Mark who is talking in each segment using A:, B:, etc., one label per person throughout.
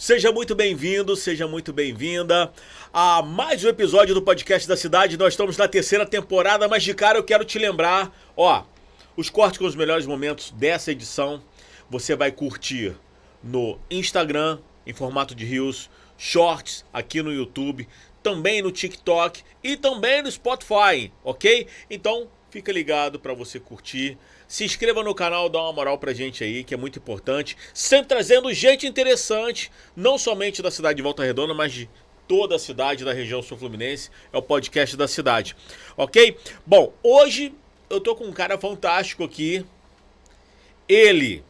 A: Seja muito bem-vindo, seja muito bem-vinda a mais um episódio do Podcast da Cidade. Nós estamos na terceira temporada, mas de cara eu quero te lembrar, os cortes com os melhores momentos dessa edição você vai curtir no Instagram, em formato de Reels, Shorts aqui no YouTube, também no TikTok e também no Spotify, ok? Então fica ligado para você curtir. Se inscreva no canal, dá uma moral pra gente aí, que é muito importante. Sempre trazendo gente interessante, não somente da cidade de Volta Redonda, mas de toda a cidade da região sul-fluminense. É o Podcast da Cidade, ok? Bom, hoje eu tô com um cara fantástico aqui. Ele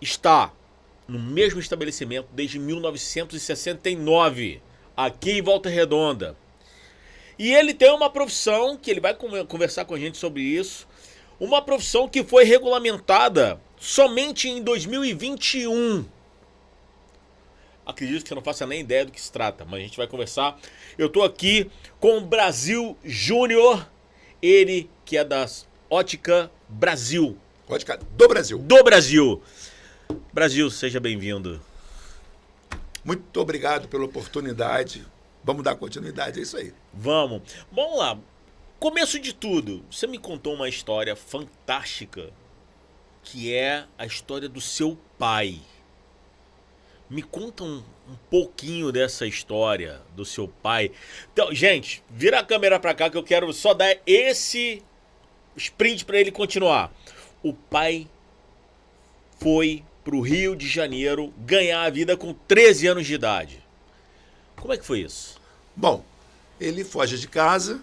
A: está no mesmo estabelecimento desde 1969, aqui em Volta Redonda. E ele tem uma profissão, que ele vai conversar com a gente sobre isso, uma profissão que foi regulamentada somente em 2021. Acredito que você não faça nem ideia do que se trata, mas a gente vai conversar. Eu tô aqui com o Brasil Júnior, ele que é das Ótica Brasil.
B: Ótica do Brasil.
A: Do Brasil. Brasil, seja bem-vindo.
B: Muito obrigado pela oportunidade. Vamos dar continuidade, é isso aí.
A: Vamos lá. Começo de tudo, você me contou uma história fantástica, que é a história do seu pai. Me conta um pouquinho dessa história do seu pai. Então, gente, vira a câmera pra cá que eu quero só dar esse sprint pra ele continuar. O pai foi pro Rio de Janeiro ganhar a vida com 13 anos de idade. Como é que foi isso?
B: Bom, ele foge de casa,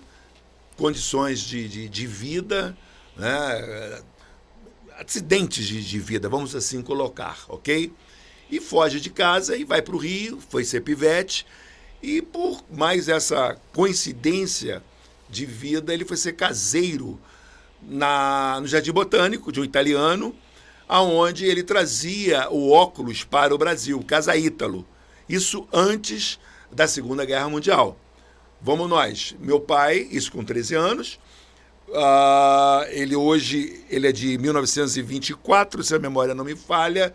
B: condições de vida, né? Acidentes de vida, vamos assim colocar, ok? E foge de casa e vai para o Rio, foi ser pivete, e por mais essa coincidência de vida, ele foi ser caseiro no Jardim Botânico, de um italiano, aonde ele trazia o óculos para o Brasil, Casa Ítalo. Isso antes da Segunda Guerra Mundial. Vamos nós. Meu pai, isso com 13 anos, ele é de 1924, se a memória não me falha,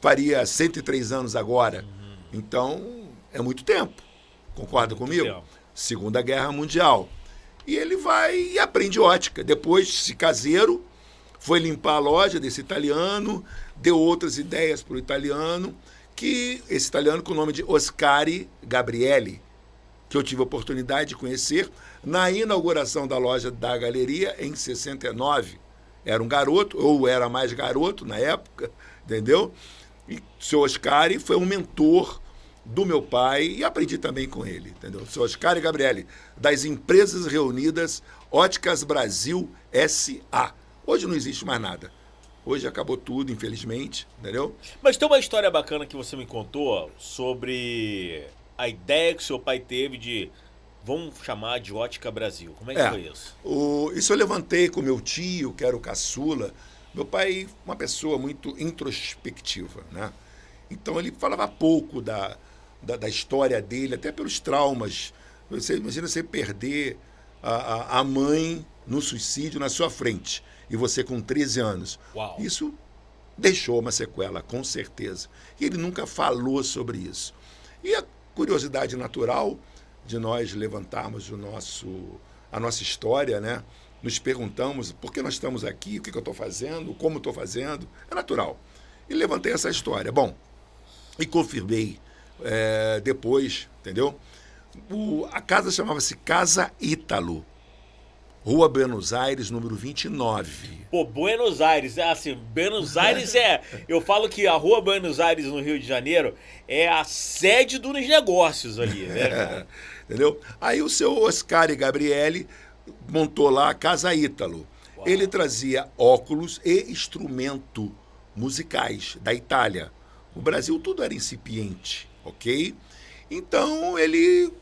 B: faria 103 anos agora. Então, é muito tempo. Concorda comigo?
A: Tempo.
B: Segunda Guerra Mundial. E ele vai e aprende ótica. Depois, se caseiro, foi limpar a loja desse italiano, deu outras ideias para o italiano, que esse italiano com o nome de Oscari Gabrielli, que eu tive a oportunidade de conhecer na inauguração da loja da galeria em 69. Era um garoto, ou era mais garoto na época, entendeu? E o seu Oscari foi um mentor do meu pai e aprendi também com ele, entendeu? O seu Oscari Gabrielli, das Empresas Reunidas Óticas Brasil S.A. Hoje não existe mais nada. Hoje acabou tudo, infelizmente, entendeu?
A: Mas tem uma história bacana que você me contou sobre a ideia que seu pai teve de, vamos chamar de Ótica Brasil. Como é que foi isso?
B: Isso eu levantei com meu tio, que era o caçula. Meu pai, uma pessoa muito introspectiva, né? Então ele falava pouco da história dele, até pelos traumas. Você imagina você perder a mãe no suicídio na sua frente. E você com 13 anos.
A: Uau.
B: Isso deixou uma sequela, com certeza. E ele nunca falou sobre isso. E a curiosidade natural de nós levantarmos a nossa história, né? Nos perguntamos por que nós estamos aqui, o que eu estou fazendo, como estou fazendo. É natural. E levantei essa história. Bom, e confirmei depois, entendeu? A casa chamava-se Casa Ítalo. Rua Buenos Aires, número 29.
A: Pô, Buenos Aires, Buenos Aires eu falo que a Rua Buenos Aires no Rio de Janeiro é a sede dos negócios ali, né, cara?
B: Entendeu? Aí o seu Oscari Gabrielli montou lá a Casa Ítalo. Uau. Ele trazia óculos e instrumento musicais da Itália. O Brasil tudo era incipiente, ok? Então ele,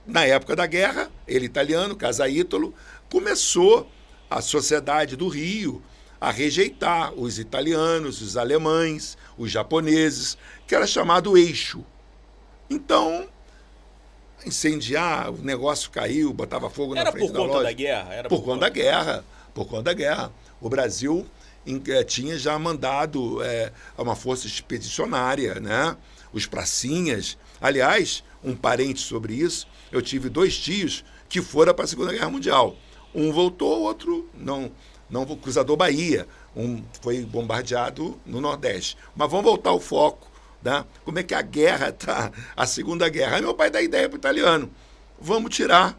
B: na época da guerra, ele italiano, Casa Ítalo, começou a sociedade do Rio a rejeitar os italianos, os alemães, os japoneses, que era chamado eixo. Então, incendiar, o negócio caiu, botava fogo na frente da loja.
A: Era por conta da guerra?
B: Por conta da guerra. O Brasil tinha já mandado uma força expedicionária, né? Os pracinhas. Aliás, um parente sobre isso, eu tive 2 tios que foram para a Segunda Guerra Mundial. Um voltou, o outro não, Cruzador Bahia. Um foi bombardeado no Nordeste. Mas vamos voltar ao foco, né? Como é que a guerra está, a Segunda Guerra. Aí meu pai dá ideia para o italiano. Vamos tirar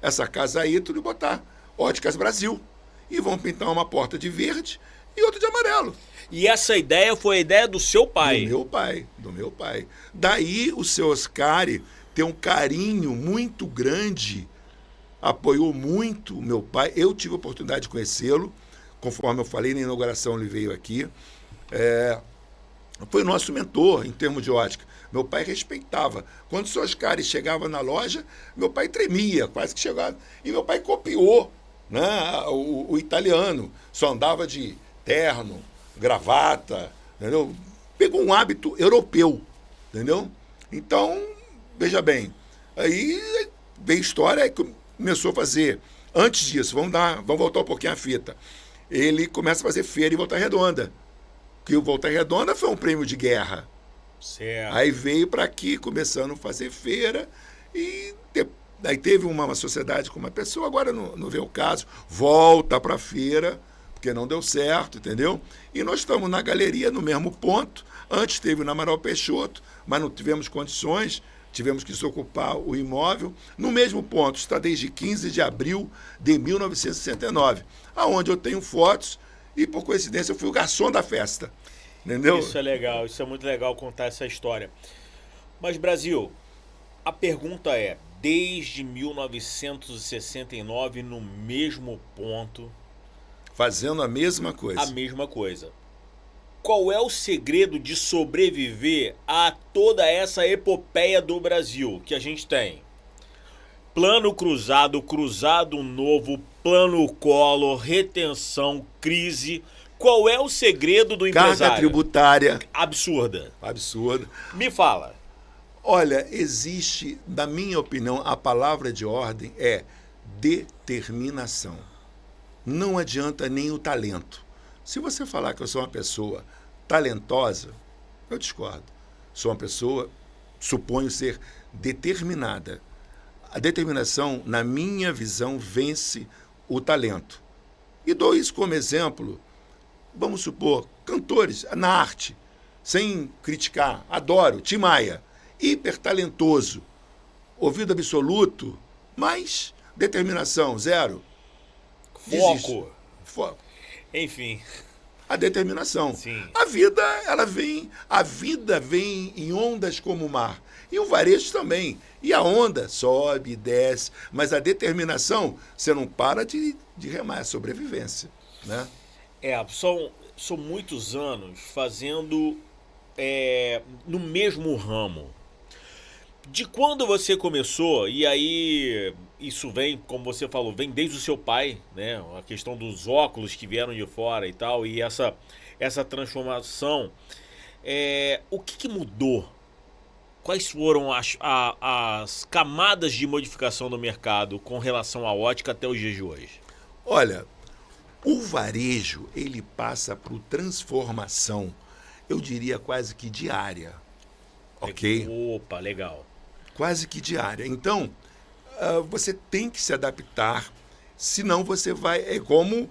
B: essa casa aí e botar Óticas Brasil. E vamos pintar uma porta de verde e outra de amarelo.
A: E essa ideia foi a ideia do seu pai?
B: Do meu pai. Daí o seu Oscari tem um carinho muito grande, apoiou muito o meu pai. Eu tive a oportunidade de conhecê-lo, conforme eu falei na inauguração, ele veio aqui. Foi nosso mentor em termos de ótica. Meu pai respeitava. Quando o seu Oscari chegava na loja, meu pai tremia, quase que chegava. E meu pai copiou, né, o italiano. Só andava de terno, gravata, entendeu? Pegou um hábito europeu, entendeu? Então, veja bem, aí veio história, aí começou a fazer. Antes disso, vamos voltar um pouquinho à fita. Ele começa a fazer feira em Volta Redonda. Que o Volta Redonda foi um prêmio de guerra.
A: Certo.
B: Aí veio para aqui, começando a fazer feira, e aí teve uma sociedade com uma pessoa, agora não vê o caso, volta para a feira, porque não deu certo, entendeu? E nós estamos na galeria, no mesmo ponto. Antes teve na Amaral Peixoto, mas não tivemos condições, tivemos que desocupar o imóvel. No mesmo ponto, está desde 15 de abril de 1969, aonde eu tenho fotos e, por coincidência, eu fui o garçom da festa. Entendeu?
A: Isso é legal, isso é muito legal contar essa história. Mas, Brasil, a pergunta é, desde 1969, no mesmo ponto...
B: Fazendo a mesma coisa.
A: A mesma coisa. Qual é o segredo de sobreviver a toda essa epopeia do Brasil que a gente tem? Plano cruzado, cruzado novo, plano Collor, retenção, crise. Qual é o segredo do empresário?
B: Carga tributária.
A: Absurda.
B: Absurda.
A: Me fala.
B: Olha, existe, na minha opinião, a palavra de ordem é determinação. Não adianta nem o talento. Se você falar que eu sou uma pessoa talentosa, eu discordo. Sou uma pessoa, suponho ser determinada. A determinação, na minha visão, vence o talento. E dou isso como exemplo, vamos supor, cantores na arte, sem criticar, adoro, Tim Maia, hiper talentoso, ouvido absoluto, mas determinação, zero.
A: Foco. Enfim.
B: A determinação.
A: Sim.
B: A vida vem em ondas como o mar. E o varejo também. E a onda sobe, desce, mas a determinação, você não para de remar, é sobrevivência, né?
A: São muitos anos fazendo no mesmo ramo. De quando você começou, e aí isso vem, como você falou, vem desde o seu pai, né? A questão dos óculos que vieram de fora e tal, e essa transformação. O que mudou? Quais foram as camadas de modificação do mercado com relação à ótica até os dias de hoje?
B: Olha, o varejo, ele passa por transformação, eu diria quase que diária. Ok?
A: Opa, legal.
B: Quase que diária. Então, você tem que se adaptar, senão você vai... É como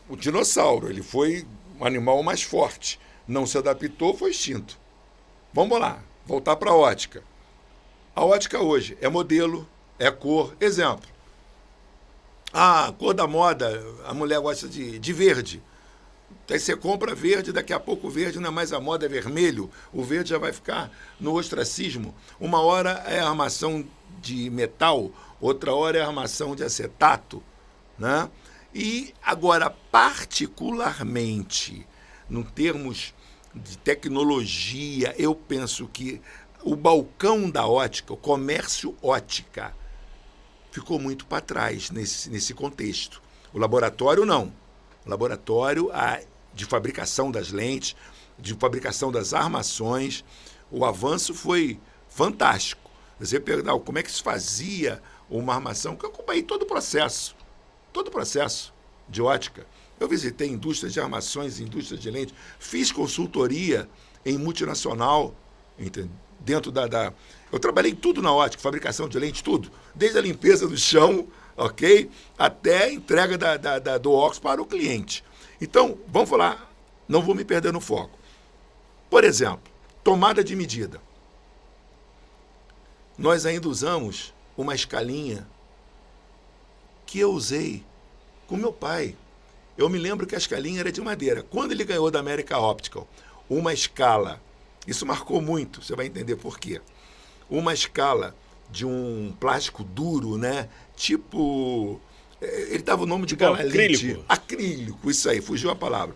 B: o dinossauro, ele foi um animal mais forte. Não se adaptou, foi extinto. Vamos lá, voltar para a ótica. A ótica hoje é modelo, é cor. Exemplo. A cor da moda, a mulher gosta de verde. Aí você compra verde, daqui a pouco o verde não é mais a moda, é vermelho. O verde já vai ficar no ostracismo. Uma hora é armação de metal, outra hora é armação de acetato, né? E agora, particularmente, em termos de tecnologia, eu penso que o balcão da ótica, o comércio ótica, ficou muito para trás nesse contexto. O laboratório, não. O laboratório de fabricação das lentes, de fabricação das armações, o avanço foi fantástico. Você perguntar como é que se fazia uma armação, que eu acompanhei todo o processo de ótica. Eu visitei indústrias de armações, indústrias de lentes, fiz consultoria em multinacional, entende? Dentro da... Eu trabalhei tudo na ótica, fabricação de lentes, tudo. Desde a limpeza do chão, ok? Até a entrega do óculos para o cliente. Então, vamos falar, não vou me perder no foco. Por exemplo, tomada de medida. Nós ainda usamos uma escalinha que eu usei com meu pai. Eu me lembro que a escalinha era de madeira. Quando ele ganhou da American Optical uma escala, isso marcou muito, você vai entender por quê. Uma escala de um plástico duro, né? Tipo, ele dava o nome de galalite. Acrílico, isso aí, fugiu a palavra.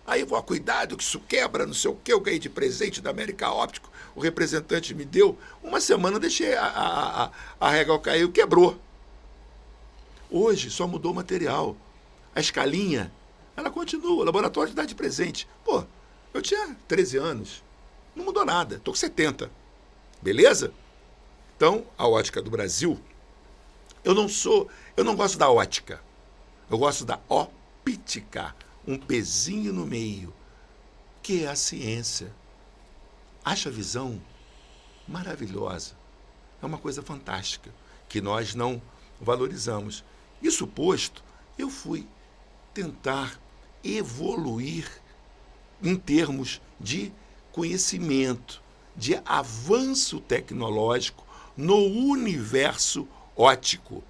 B: Aí, cuidado que isso quebra, não sei o quê, eu ganhei de presente da American Optical, o representante me deu. Uma semana eu deixei a régua cair, quebrou. Hoje só mudou o material. A escalinha, ela continua, o laboratório dá de presente. Pô, eu tinha 13 anos, não mudou nada, estou com 70. Beleza? Então, a Ótica do Brasil, eu não gosto da ótica, eu gosto da óptica, um pezinho no meio, que é a ciência. Acho a visão maravilhosa, é uma coisa fantástica, que nós não valorizamos. Isso posto, eu fui tentar evoluir em termos de conhecimento, de avanço tecnológico no universo óptico.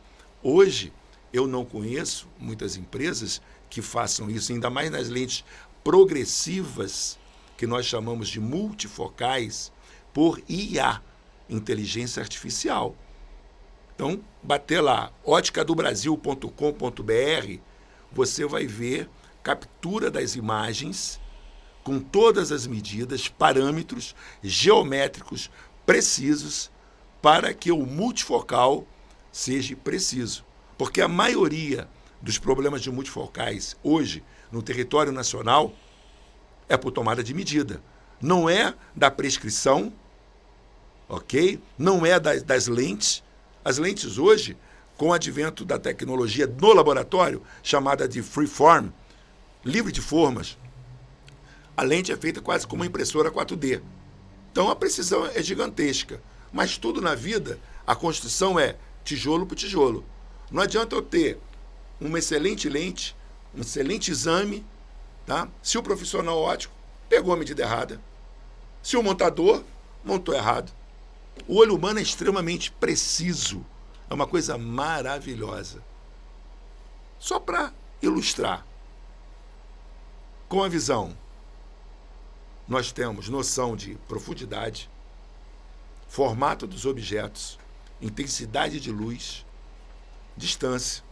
B: Hoje, eu não conheço muitas empresas que façam isso, ainda mais nas lentes progressivas, que nós chamamos de multifocais, por IA, inteligência artificial. Então, bater lá, óticadobrasil.com.br, você vai ver captura das imagens com todas as medidas, parâmetros geométricos precisos para que o multifocal seja preciso. Porque a maioria dos problemas de multifocais hoje no território nacional é por tomada de medida. Não é da prescrição, ok? Não é das lentes. As lentes hoje, com o advento da tecnologia no laboratório, chamada de freeform, livre de formas, a lente é feita quase como uma impressora 4D. Então a precisão é gigantesca. Mas tudo na vida, a construção é tijolo por tijolo. Não adianta eu ter uma excelente lente, um excelente exame, tá? Se o profissional óptico pegou a medida errada, se o montador montou errado. O olho humano é extremamente preciso. É uma coisa maravilhosa. Só para ilustrar. Com a visão, nós temos noção de profundidade, formato dos objetos, intensidade de luz, distância.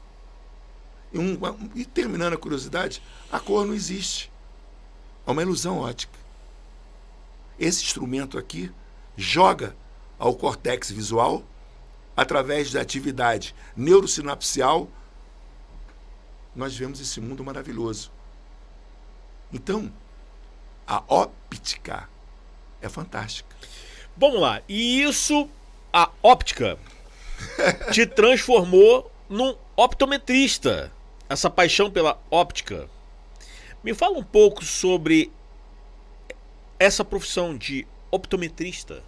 B: E terminando a curiosidade, a cor não existe. É uma ilusão óptica. Esse instrumento aqui joga ao córtex visual, através da atividade neurosinapsial, nós vemos esse mundo maravilhoso. Então, a óptica é fantástica.
A: Vamos lá. E isso, a óptica, te transformou num optometrista. Essa paixão pela óptica. Me fala um pouco sobre essa profissão de optometrista.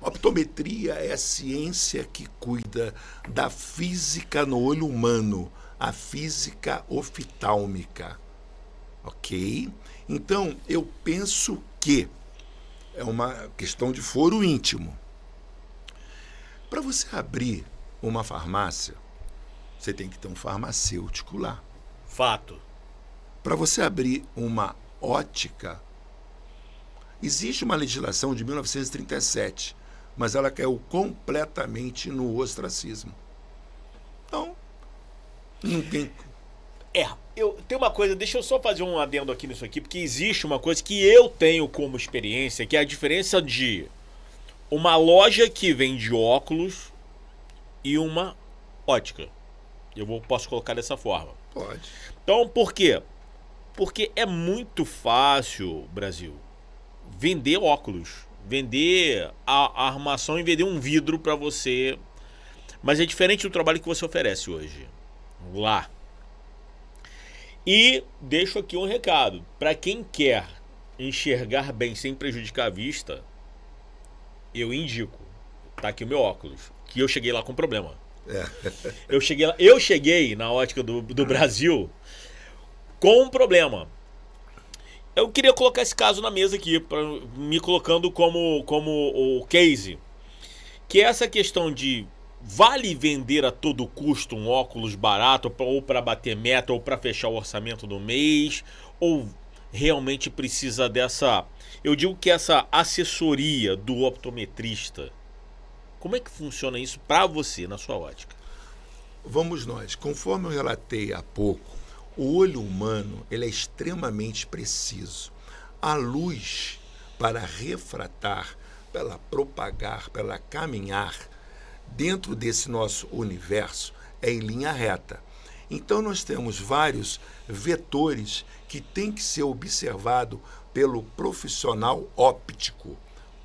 B: Optometria é a ciência que cuida da física no olho humano, a física oftálmica. Ok? Então, eu penso que é uma questão de foro íntimo. Para você abrir uma farmácia, você tem que ter um farmacêutico lá.
A: Fato.
B: Para você abrir uma ótica, existe uma legislação de 1937, mas ela caiu completamente no ostracismo. Então, ninguém...
A: Eu tenho uma coisa, deixa eu só fazer um adendo aqui nisso aqui, porque existe uma coisa que eu tenho como experiência, que é a diferença de uma loja que vende óculos e uma ótica. Posso colocar dessa forma.
B: Pode.
A: Então, por quê? Porque é muito fácil, Brasil, vender óculos, vender a armação e vender um vidro para você. Mas é diferente do trabalho que você oferece hoje. Lá. E deixo aqui um recado. Para quem quer enxergar bem sem prejudicar a vista, eu indico. Tá aqui o meu óculos. Que eu cheguei lá com problema. Eu cheguei na ótica do Brasil com um problema. Eu queria colocar esse caso na mesa aqui, me colocando como o case. Que é essa questão de vale vender a todo custo um óculos barato ou para bater meta ou para fechar o orçamento do mês, ou realmente precisa dessa, eu digo que essa assessoria do optometrista. Como é que funciona isso para você, na sua ótica?
B: Vamos nós. Conforme eu relatei há pouco, o olho humano ele é extremamente preciso. A luz, para refratar, para ela propagar, para ela caminhar dentro desse nosso universo, é em linha reta. Então nós temos vários vetores que têm que ser observados pelo profissional óptico,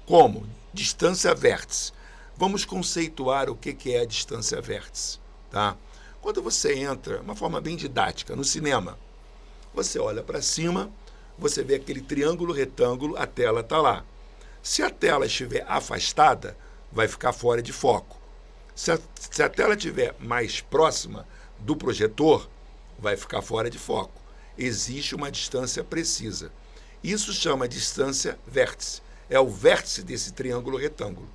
B: como distância vértice. Vamos conceituar o que é a distância vértice. Tá? Quando você entra, uma forma bem didática, no cinema, você olha para cima, você vê aquele triângulo retângulo, a tela está lá. Se a tela estiver afastada, vai ficar fora de foco. Se a tela estiver mais próxima do projetor, vai ficar fora de foco. Existe uma distância precisa. Isso chama distância vértice. É o vértice desse triângulo retângulo.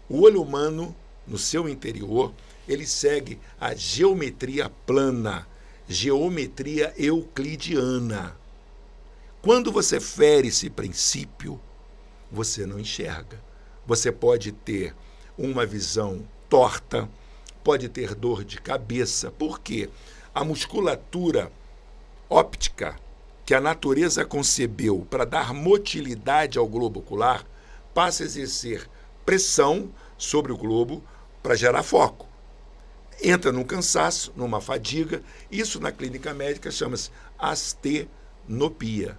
B: O olho humano, no seu interior, ele segue a geometria plana, geometria euclidiana. Quando você fere esse princípio, você não enxerga. Você pode ter uma visão torta, pode ter dor de cabeça. Por quê? A musculatura óptica que a natureza concebeu para dar motilidade ao globo ocular passa a exercer pressão sobre o globo para gerar foco. Entra num cansaço, numa fadiga. Isso na clínica médica chama-se astenopia.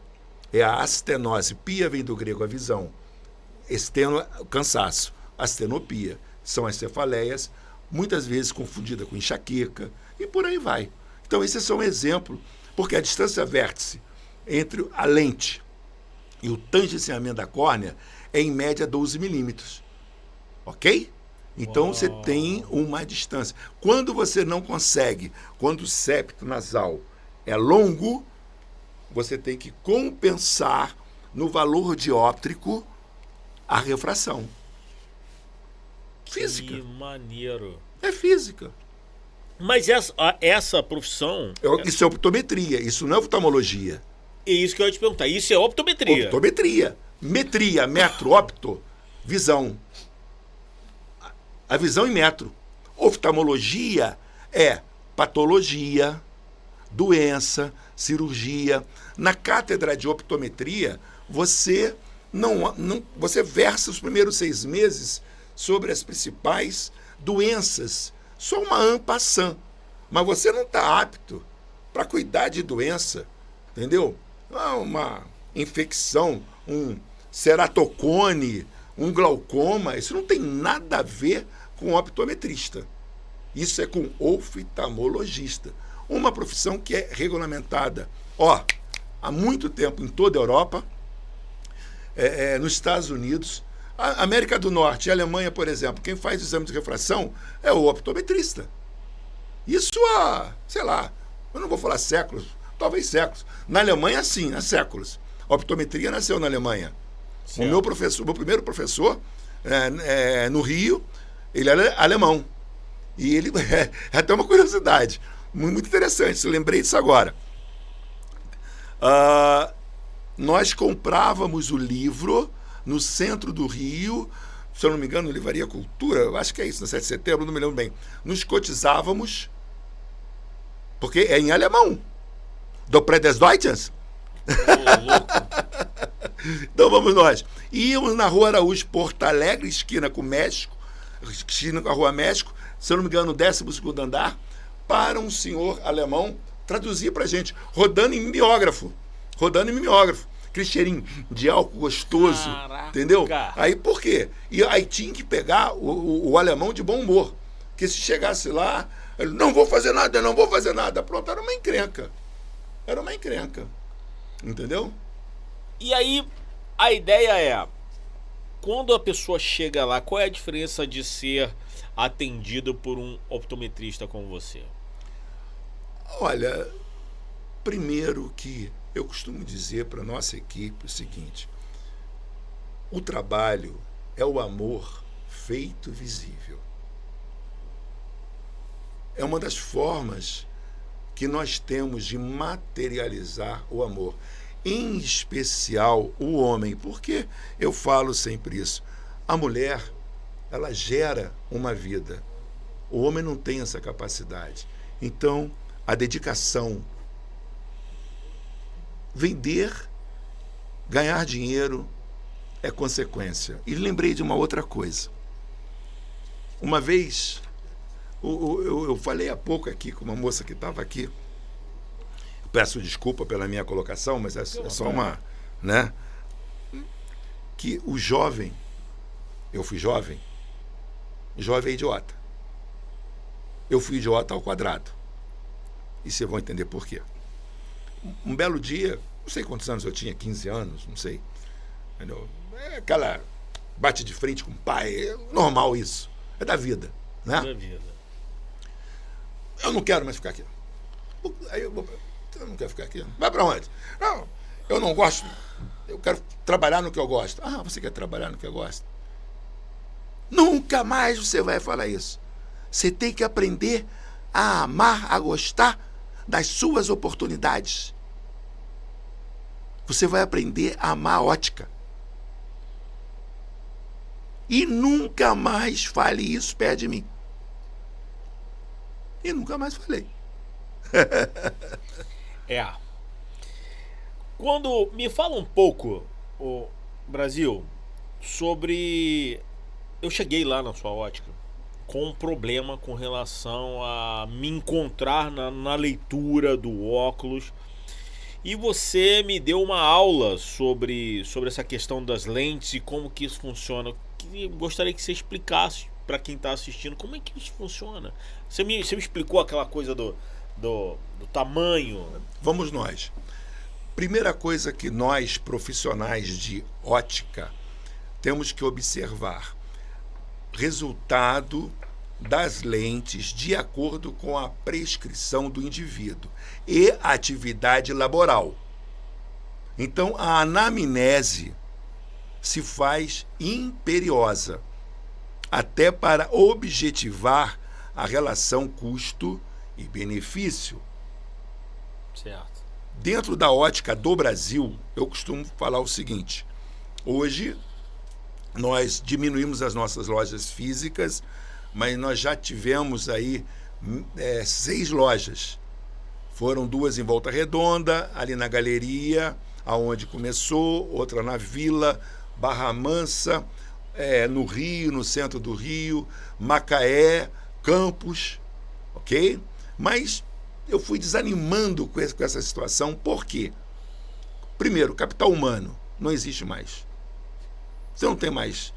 B: É a astenose. Pia vem do grego a visão. Esteno, cansaço. Astenopia. São as cefaleias, muitas vezes confundida com enxaqueca, e por aí vai. Então, esse é só um exemplo, porque a distância vértice entre a lente e o tangenciamento da córnea é, em média, 12 milímetros. Ok? Então, você tem uma distância. Quando você não consegue, quando o septo nasal é longo, você tem que compensar no valor dióptrico a refração. Física.
A: Que maneiro.
B: É física.
A: Mas essa profissão...
B: Isso é optometria, isso não é oftalmologia.
A: É isso que eu ia te perguntar. Isso é optometria.
B: Optometria. Metria, metro, opto, visão. A visão em metro. Oftalmologia é patologia, doença, cirurgia. Na cátedra de optometria, você você versa os primeiros 6 meses sobre as principais doenças. Só uma en passant. Mas você não está apto para cuidar de doença, entendeu? Uma infecção, um ceratocone, um glaucoma, isso não tem nada a ver com optometrista. Isso é com oftalmologista. Uma profissão que é regulamentada há muito tempo em toda a Europa, nos Estados Unidos, a América do Norte e a Alemanha, por exemplo, quem faz o exame de refração é o optometrista. Isso há, sei lá, eu não vou falar séculos, talvez séculos. Na Alemanha, sim, há séculos. A optometria nasceu na Alemanha. Certo. O meu primeiro professor, no Rio, ele era alemão. E ele, é até uma curiosidade, muito interessante, eu lembrei disso agora. Nós comprávamos o livro no centro do Rio, se eu não me engano, Livraria Cultura, eu acho que é isso, no 7 de setembro, não me lembro bem. Nos cotizávamos, porque é em alemão. Do Predes Deutschlands. Então vamos nós. Íamos na Rua Araújo, Porto Alegre, esquina com o México, esquina com a Rua México, se eu não me engano, no 12º andar, para um senhor alemão traduzir pra gente, rodando em mimeógrafo. Aquele cheirinho de álcool gostoso. Caraca. Entendeu? Aí por quê? E aí tinha que pegar o alemão de bom humor. Porque se chegasse lá, ele, não vou fazer nada. Pronto, era uma encrenca. Era uma encrenca. Entendeu?
A: E aí, a ideia é, quando a pessoa chega lá, qual é a diferença de ser atendido por um optometrista como você?
B: Olha, primeiro que eu costumo dizer para a nossa equipe o seguinte: o trabalho é o amor feito visível. É uma das formas que nós temos de materializar o amor, em especial o homem. Por que eu falo sempre isso? A mulher, ela gera uma vida. O homem não tem essa capacidade. Então, a dedicação, vender, ganhar dinheiro é consequência. E lembrei de uma outra coisa. Uma vez, eu falei há pouco aqui com uma moça que estava aqui. Peço desculpa pela minha colocação, mas é só uma, né? Que o jovem, eu fui jovem é idiota. Eu fui idiota ao quadrado. E vocês vão entender por quê. Um belo dia, não sei quantos anos eu tinha, 15 anos, não sei. Entendeu? É aquela bate de frente com o pai, é normal isso. É da vida, né?
A: Da vida.
B: Eu não quero mais ficar aqui. Aí eu não quero ficar aqui. Vai para onde? Não, eu não gosto. Eu quero trabalhar no que eu gosto. Ah, você quer trabalhar no que eu gosto? Nunca mais você vai falar isso. Você tem que aprender a amar, a gostar das suas oportunidades. Você vai aprender a amar a ótica. E nunca mais fale isso perto de mim. E nunca mais falei.
A: Quando me fala um pouco, o Brasil, sobre... Eu cheguei lá na sua ótica com um problema com relação a me encontrar na leitura do óculos. E você me deu uma aula sobre essa questão das lentes e como que isso funciona. Gostaria que você explicasse para quem está assistindo como é que isso funciona. Você me explicou aquela coisa do tamanho.
B: Vamos nós. Primeira coisa que nós, profissionais de ótica, temos que observar: resultado das lentes de acordo com a prescrição do indivíduo e atividade laboral. Então, a anamnese se faz imperiosa, até para objetivar a relação custo e benefício.
A: Certo.
B: Dentro da ótica do Brasil, eu costumo falar o seguinte: hoje nós diminuímos as nossas lojas físicas, mas nós já tivemos aí 6 lojas. Foram 2 em Volta Redonda, ali na Galeria, aonde começou, outra na Vila, Barra Mansa, no Rio, no centro do Rio, Macaé, Campos, ok? Mas eu fui desanimando com essa situação. Por quê? Primeiro, capital humano não existe mais. Você não tem mais...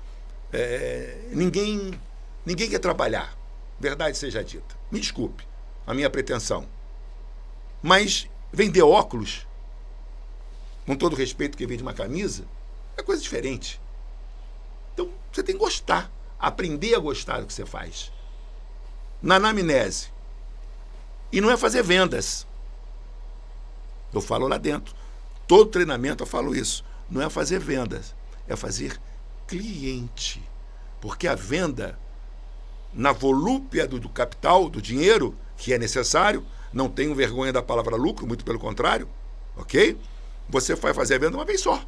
B: Ninguém quer trabalhar, verdade seja dita. Me desculpe a minha pretensão. Mas vender óculos, com todo respeito que vende uma camisa, é coisa diferente. Então, você tem que gostar, aprender a gostar do que você faz. Na anamnese. E não é fazer vendas. Eu falo lá dentro. Todo treinamento eu falo isso. Não é fazer vendas, é fazer cliente. Porque a venda, na volúpia do capital, do dinheiro, que é necessário, não tenho vergonha da palavra lucro, muito pelo contrário, ok? Você vai fazer a venda uma vez só.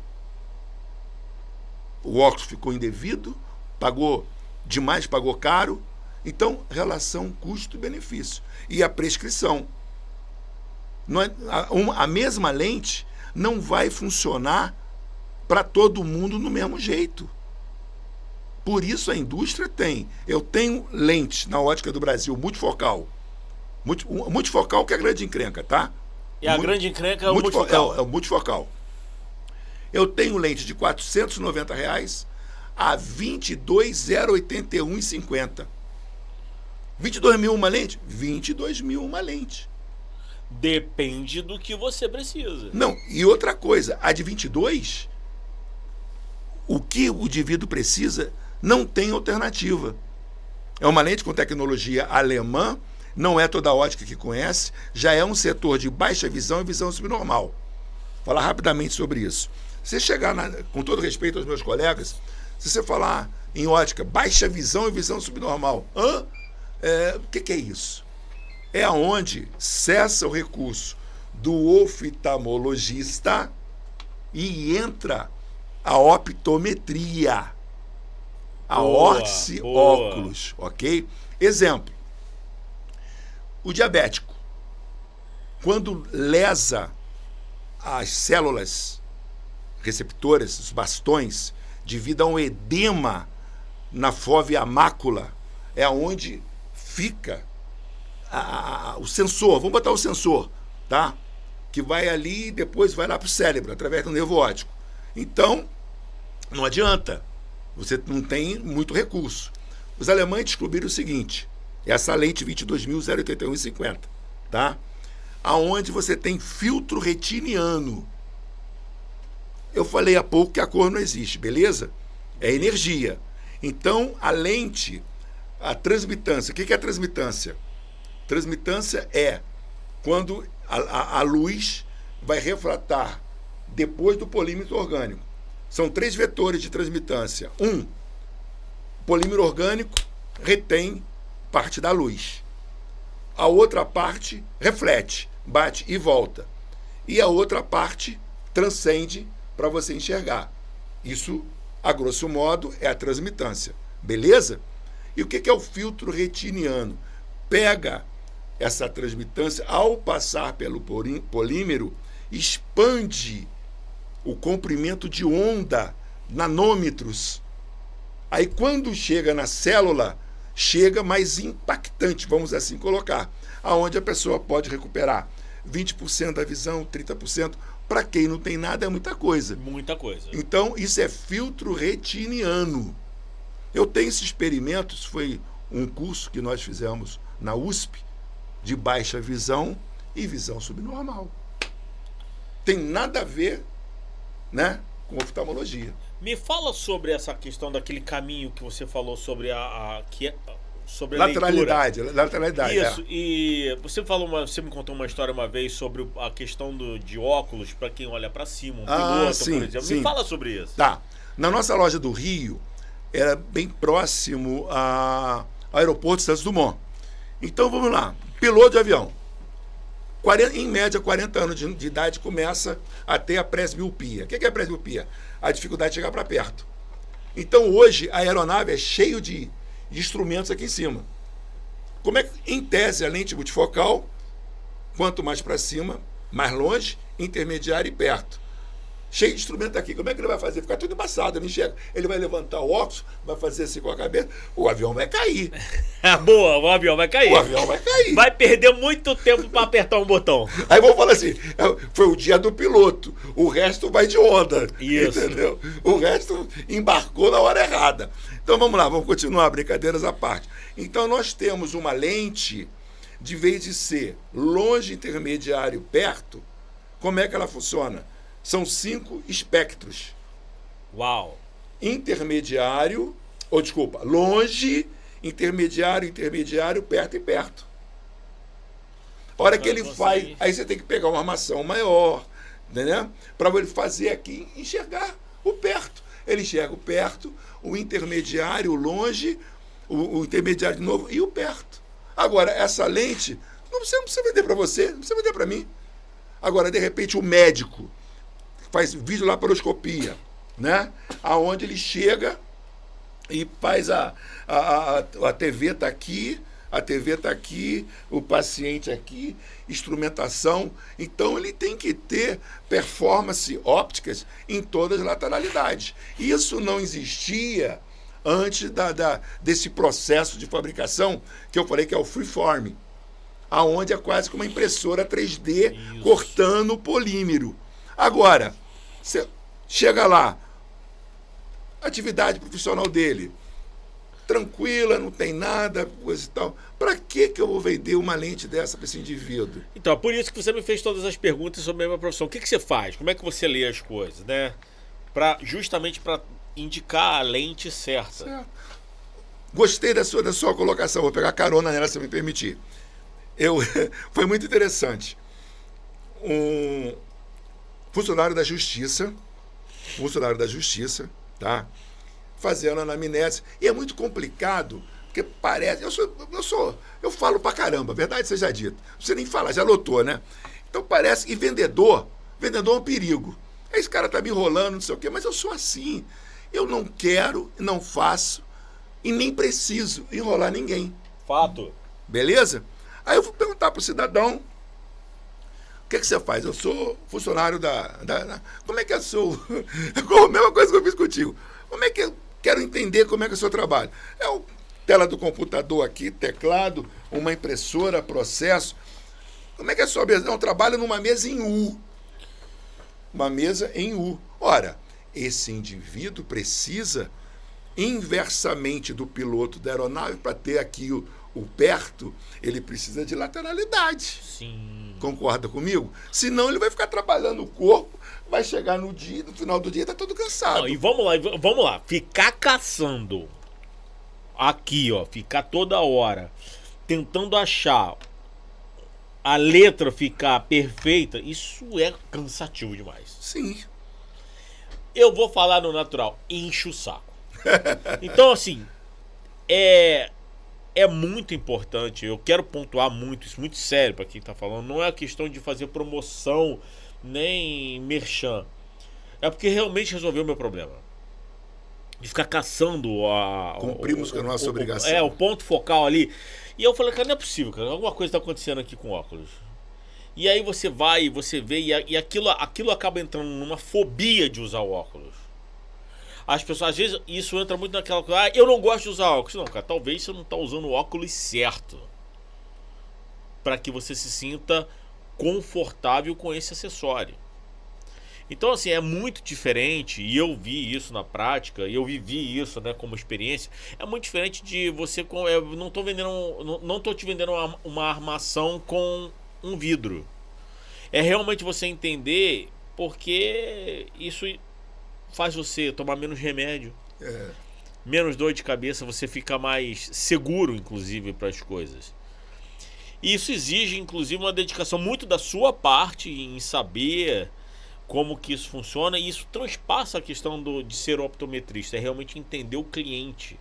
B: O óculos ficou indevido, pagou demais, pagou caro. Então, relação custo-benefício. E a prescrição. A mesma lente não vai funcionar para todo mundo no mesmo jeito. Por isso a indústria tem. Eu tenho lentes na ótica do Brasil, multifocal. Multifocal que é a grande encrenca, tá?
A: E a grande encrenca é o multifocal.
B: É o multifocal. Eu tenho lente de R$ 490 a R$ 22.081,50. 22 mil uma lente? 22 mil uma lente.
A: Depende do que você precisa.
B: Não, e outra coisa, a de 22, o que o indivíduo precisa não tem alternativa. É uma lente com tecnologia alemã, não é toda a ótica que conhece, já é um setor de baixa visão e visão subnormal. Vou falar rapidamente sobre isso. Se chegar, com todo respeito aos meus colegas, se você falar em ótica, baixa visão e visão subnormal, o que é isso? É onde cessa o recurso do oftalmologista e entra a optometria, a órtice óculos, ok? Exemplo, o diabético, quando lesa as células receptoras, os bastões, devido a um edema na fóvea mácula, é onde fica o sensor, vamos botar o sensor, tá? Que vai ali e depois vai lá para o cérebro, através do nervo óptico. Então, não adianta, você não tem muito recurso. Os alemães descobriram o seguinte, essa lente 22.081,50, tá? Aonde você tem filtro retiniano. Eu falei há pouco que a cor não existe, beleza? É energia. Então, a lente, a transmitância, o que é a transmitância? Transmitância é quando a luz vai refratar depois do polímero orgânico. São 3 vetores de transmitância. O polímero orgânico retém parte da luz. A outra parte reflete, bate e volta. E a outra parte transcende para você enxergar. Isso, a grosso modo, é a transmitância. Beleza? E o que é o filtro retiniano? Pega essa transmitância, ao passar pelo polímero, expande o comprimento de onda, nanômetros. Aí, quando chega na célula, chega mais impactante, vamos assim colocar, aonde a pessoa pode recuperar 20% da visão, 30%. Para quem não tem nada, é muita coisa.
A: Muita coisa.
B: Então, isso é filtro retiniano. Eu tenho esse experimento, isso foi um curso que nós fizemos na USP, de baixa visão e visão subnormal. Tem nada a ver, né, com oftalmologia.
A: Me fala sobre essa questão daquele caminho que você falou sobre sobre a
B: lateralidade.
A: Isso, e você me contou uma história uma vez sobre a questão de óculos para quem olha para cima, um piloto,
B: sim,
A: por exemplo.
B: Sim.
A: Me fala sobre isso.
B: Tá. Na nossa loja do Rio, era bem próximo ao aeroporto Santos Dumont. Então, vamos lá. Piloto de avião. Em média, 40 anos de idade, começa a ter a presbiopia. O que é a presbiopia? A dificuldade de chegar para perto. Então, hoje, a aeronave é cheia de instrumentos aqui em cima. Como é que, em tese, a lente multifocal, quanto mais para cima, mais longe, intermediário e perto. Cheio de instrumento aqui. Como é que ele vai fazer? Ficar tudo embaçado, não enxerga. Ele vai levantar o óculos, vai fazer assim com a cabeça, o avião vai cair.
A: Boa, o avião vai cair.
B: O avião vai cair.
A: Vai perder muito tempo para apertar um botão.
B: Aí vamos falar assim, foi o dia do piloto, o resto vai de onda.
A: Isso.
B: Entendeu? O resto embarcou na hora errada. Então vamos lá, vamos continuar, brincadeiras à parte. Então nós temos uma lente, de vez de ser longe, intermediário, perto, como é que ela funciona? São 5 espectros.
A: Uau!
B: Longe, intermediário, perto e perto. A hora que ele faz, aí você tem que pegar uma armação maior, né? Para ele fazer aqui, enxergar o perto. Ele enxerga o perto, o intermediário, o longe, o intermediário de novo e o perto. Agora, essa lente, não precisa vender para você, não precisa vender para mim. Agora, de repente, o médico faz videolaparoscopia, né? Aonde ele chega e faz a TV está aqui, a TV está aqui, o paciente aqui, instrumentação. Então, ele tem que ter performance ópticas em todas as lateralidades. Isso não existia antes desse processo de fabricação que eu falei que é o freeform, aonde é quase como uma impressora 3D
A: Isso.
B: cortando o polímero. Agora, você chega lá, atividade profissional dele, tranquila, não tem nada, coisa e tal. Para que eu vou vender uma lente dessa para esse indivíduo?
A: Então, é por isso que você me fez todas as perguntas sobre a minha profissão. O que você faz? Como é que você lê as coisas, né? Justamente para indicar a lente certa.
B: Certo. Gostei da sua colocação, vou pegar carona nela, se me permitir. Foi muito interessante. Um funcionário da Justiça, tá? Fazendo anamnese. E é muito complicado, porque parece. Eu falo pra caramba, verdade seja dita. Não precisa nem falar, já lotou, né? Então parece. E vendedor é um perigo. Aí esse cara tá me enrolando, não sei o quê, mas eu sou assim. Eu não quero, não faço e nem preciso enrolar ninguém.
A: Fato.
B: Beleza? Aí eu vou perguntar pro cidadão: o que você faz? Eu sou funcionário como é que é o seu... A mesma coisa que eu fiz contigo. Como é que eu quero entender como é que é o seu trabalho? É o tela do computador aqui, teclado, uma impressora, processo. Como é que é a sua mesa? Eu trabalho numa mesa em U. Uma mesa em U. Ora, esse indivíduo precisa inversamente do piloto da aeronave para ter aqui o perto, ele precisa de lateralidade.
A: Sim.
B: Concorda comigo? Senão ele vai ficar trabalhando o corpo, vai chegar no final do dia e tá todo cansado.
A: Não, e vamos lá. Ficar caçando aqui, ó, ficar toda hora tentando achar a letra ficar perfeita, isso é cansativo demais.
B: Sim.
A: Eu vou falar no natural, enche o saco. Então, assim, é muito importante, eu quero pontuar muito, isso muito sério para quem tá falando, não é a questão de fazer promoção, nem merchan. É porque realmente resolveu o meu problema. De ficar caçando
B: Cumprimos com a nossa obrigação.
A: O ponto focal ali. E eu falei, cara, não é possível, cara, alguma coisa tá acontecendo aqui com óculos. E aí você vai, você vê, e aquilo acaba entrando numa fobia de usar o óculos. As pessoas, às vezes, isso entra muito naquela coisa, eu não gosto de usar óculos. Não, cara, talvez você não tá usando o óculos certo. Para que você se sinta confortável com esse acessório. Então, assim, é muito diferente, e eu vi isso na prática, e eu vivi isso, né, como experiência. É muito diferente de você, eu não tô te vendendo uma armação com um vidro. É realmente você entender porque isso faz você tomar menos remédio, menos dor de cabeça, você fica mais seguro, inclusive, para as coisas. E isso exige, inclusive, uma dedicação muito da sua parte em saber como que isso funciona, e isso transpassa a questão de ser optometrista, é realmente entender o cliente.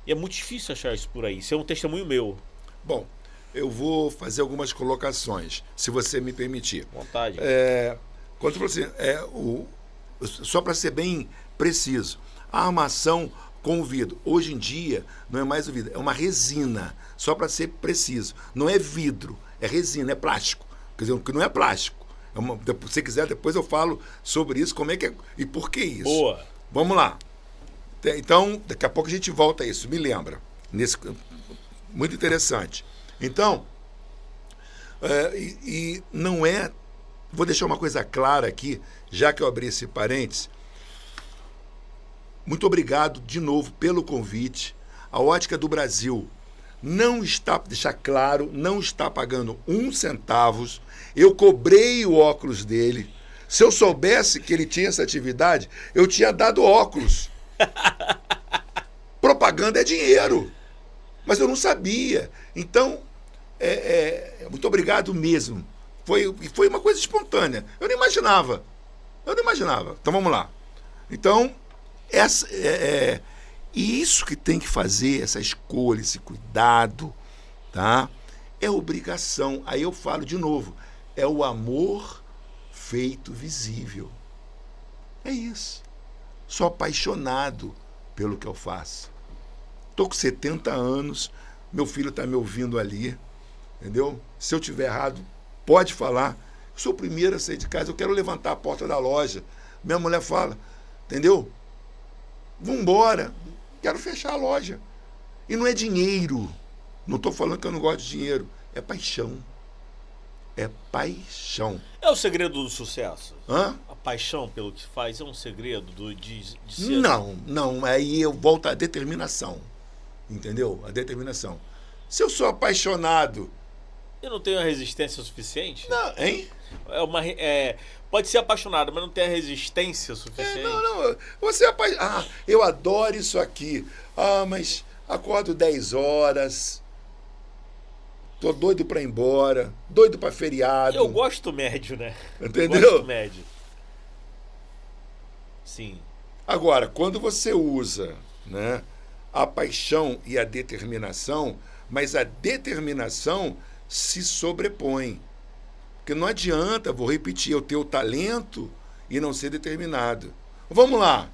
A: E é muito difícil achar isso por aí, isso é um testemunho meu.
B: Bom, eu vou fazer algumas colocações, se você me permitir.
A: Vontade.
B: Quando você só para ser bem preciso, a armação com o vidro, hoje em dia, não é mais o vidro, é uma resina, só para ser preciso. Não é vidro, é resina, é plástico. Quer dizer, que não é plástico. Se você quiser, depois eu falo sobre isso, como é que é e por que isso.
A: Boa.
B: Vamos lá. Então, daqui a pouco a gente volta a isso, me lembra. Muito interessante. Então, não é... Vou deixar uma coisa clara aqui, já que eu abri esse parênteses. Muito obrigado de novo pelo convite. A Ótica do Brasil não está, deixar claro, não está pagando 1 centavo. Eu cobrei o óculos dele. Se eu soubesse que ele tinha essa atividade, eu tinha dado óculos. Propaganda é dinheiro. Mas eu não sabia. Então, muito obrigado mesmo. Foi uma coisa espontânea. Eu não imaginava. Então, vamos lá. Então, isso que tem que fazer, essa escolha, esse cuidado, tá? É obrigação. Aí eu falo de novo. É o amor feito visível. É isso. Sou apaixonado pelo que eu faço. Estou com 70 anos, meu filho está me ouvindo ali, entendeu? Se eu tiver errado, pode falar. Eu sou o primeiro a sair de casa, eu quero levantar a porta da loja. Minha mulher fala, entendeu? Vambora, quero fechar a loja. E não é dinheiro. Não estou falando que eu não gosto de dinheiro. É paixão. É paixão.
A: É o segredo do sucesso?
B: Hã?
A: A paixão pelo que faz é um segredo de ser...
B: Não. Aí eu volto à determinação. entendeu? A determinação. Se eu sou apaixonado...
A: Eu não tenho a resistência suficiente?
B: Não, hein?
A: Pode ser apaixonado, mas não tem a resistência suficiente?
B: Não. Você é apaixonado. Eu adoro isso aqui. Mas acordo 10 horas... Tô doido pra ir embora, doido pra feriado.
A: Eu gosto médio, né?
B: Entendeu?
A: Eu gosto médio. Sim.
B: Agora, quando você usa, né, a paixão e a determinação, mas a determinação se sobrepõe. Porque não adianta, vou repetir, eu ter o talento e não ser determinado. Vamos lá.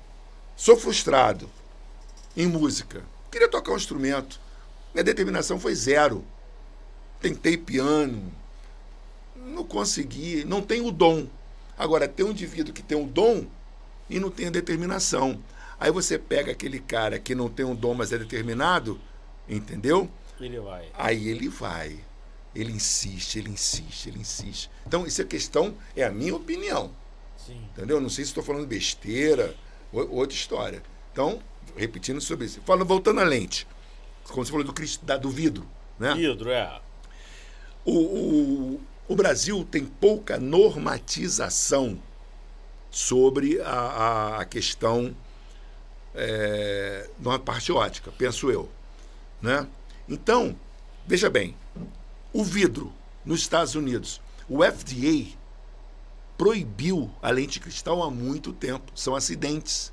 B: Sou frustrado em música. Queria tocar um instrumento. Minha determinação foi 0. Tentei piano, não consegui, não tenho o dom. Agora, tem um indivíduo que tem o dom e não tem a determinação. Aí você pega aquele cara que não tem um dom, mas é determinado, entendeu?
A: Ele vai.
B: Aí ele vai. Ele insiste. Então, isso é a minha opinião.
A: Sim.
B: Entendeu? Não sei se estou falando besteira, outra história. Então, repetindo sobre isso. Voltando à lente, como você falou do vidro, né?
A: Vidro,
B: O Brasil tem pouca normatização sobre a questão da parte ótica, penso eu. Né? Então, veja bem, o vidro nos Estados Unidos, o FDA proibiu a lente de cristal há muito tempo. São acidentes.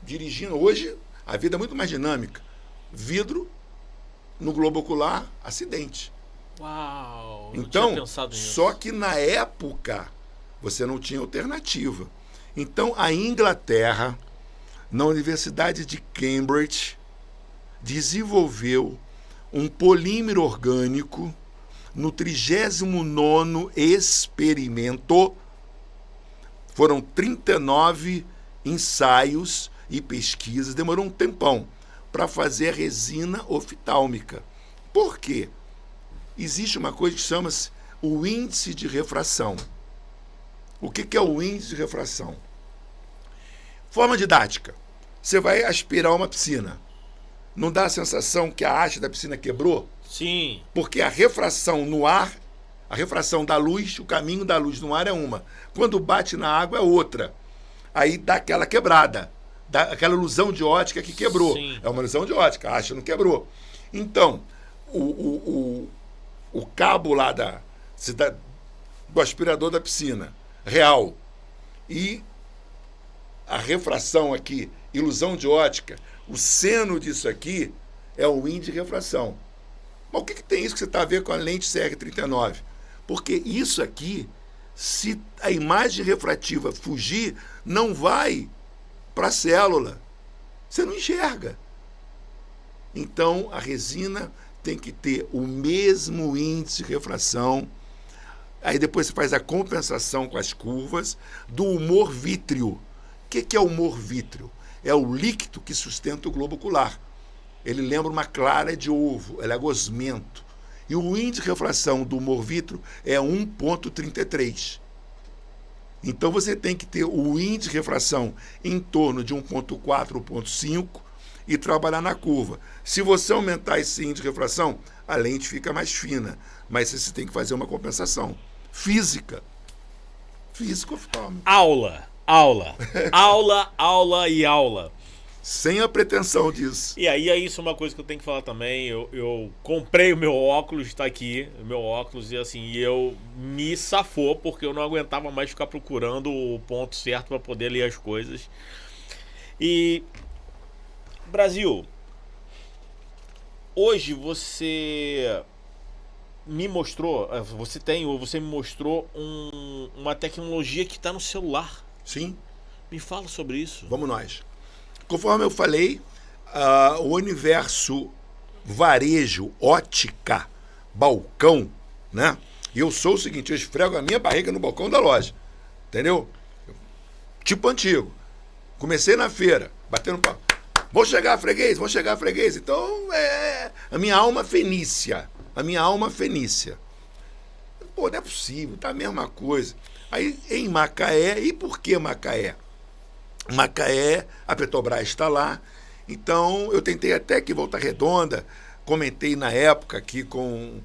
B: Dirigindo hoje, a vida é muito mais dinâmica. Vidro no globo ocular, acidente.
A: Uau!
B: Então,
A: tinha pensado nisso.
B: Só que na época você não tinha alternativa. Então, a Inglaterra, na Universidade de Cambridge, desenvolveu um polímero orgânico no 39º experimento. Foram 39 ensaios e pesquisas, demorou um tempão para fazer a resina oftálmica. Por quê? Existe uma coisa que chama-se o índice de refração. O que é o índice de refração? Forma didática. Você vai aspirar uma piscina. Não dá a sensação que a haste da piscina quebrou?
A: Sim.
B: Porque a refração no ar, a refração da luz, o caminho da luz no ar é uma. Quando bate na água é outra. Aí dá aquela quebrada. Aquela ilusão de ótica que quebrou.
A: Sim.
B: É uma ilusão de ótica, a haste não quebrou. Então, o cabo lá do aspirador da piscina, real, e a refração aqui, ilusão de ótica, o seno disso aqui é o índice de refração. Mas o que tem isso que você está a ver com a lente CR39? Porque isso aqui, se a imagem refrativa fugir, não vai para a célula. Você não enxerga. Então, a resina tem que ter o mesmo índice de refração. Aí depois você faz a compensação com as curvas do humor vítreo. O que é o humor vítreo? É o líquido que sustenta o globo ocular. Ele lembra uma clara de ovo, ele é gosmento. E o índice de refração do humor vítreo é 1,33. Então você tem que ter o índice de refração em torno de 1,4, 1,5 e trabalhar na curva. Se você aumentar esse índice de refração, a lente fica mais fina, mas você tem que fazer uma compensação física. Físico-oftálmico.
A: Aula. Aula e aula.
B: Sem a pretensão disso.
A: E aí, isso é uma coisa que eu tenho que falar também. Eu comprei o meu óculos, está aqui, o meu óculos, e assim, eu me safou, porque eu não aguentava mais ficar procurando o ponto certo para poder ler as coisas. E, Brasil, hoje você me mostrou, você me mostrou uma tecnologia que está no celular.
B: Sim.
A: Me fala sobre isso.
B: Vamos nós. Conforme eu falei, o universo varejo, ótica, balcão, né? E eu sou o seguinte, eu esfrego a minha barriga no balcão da loja, entendeu? Tipo antigo. Comecei na feira, batendo papo. Vou chegar, freguês. Então, a minha alma fenícia. Pô, não é possível, tá a mesma coisa. Aí, em Macaé, e por que Macaé? Macaé, a Petrobras está lá, Então, eu tentei até que Volta Redonda, comentei na época aqui com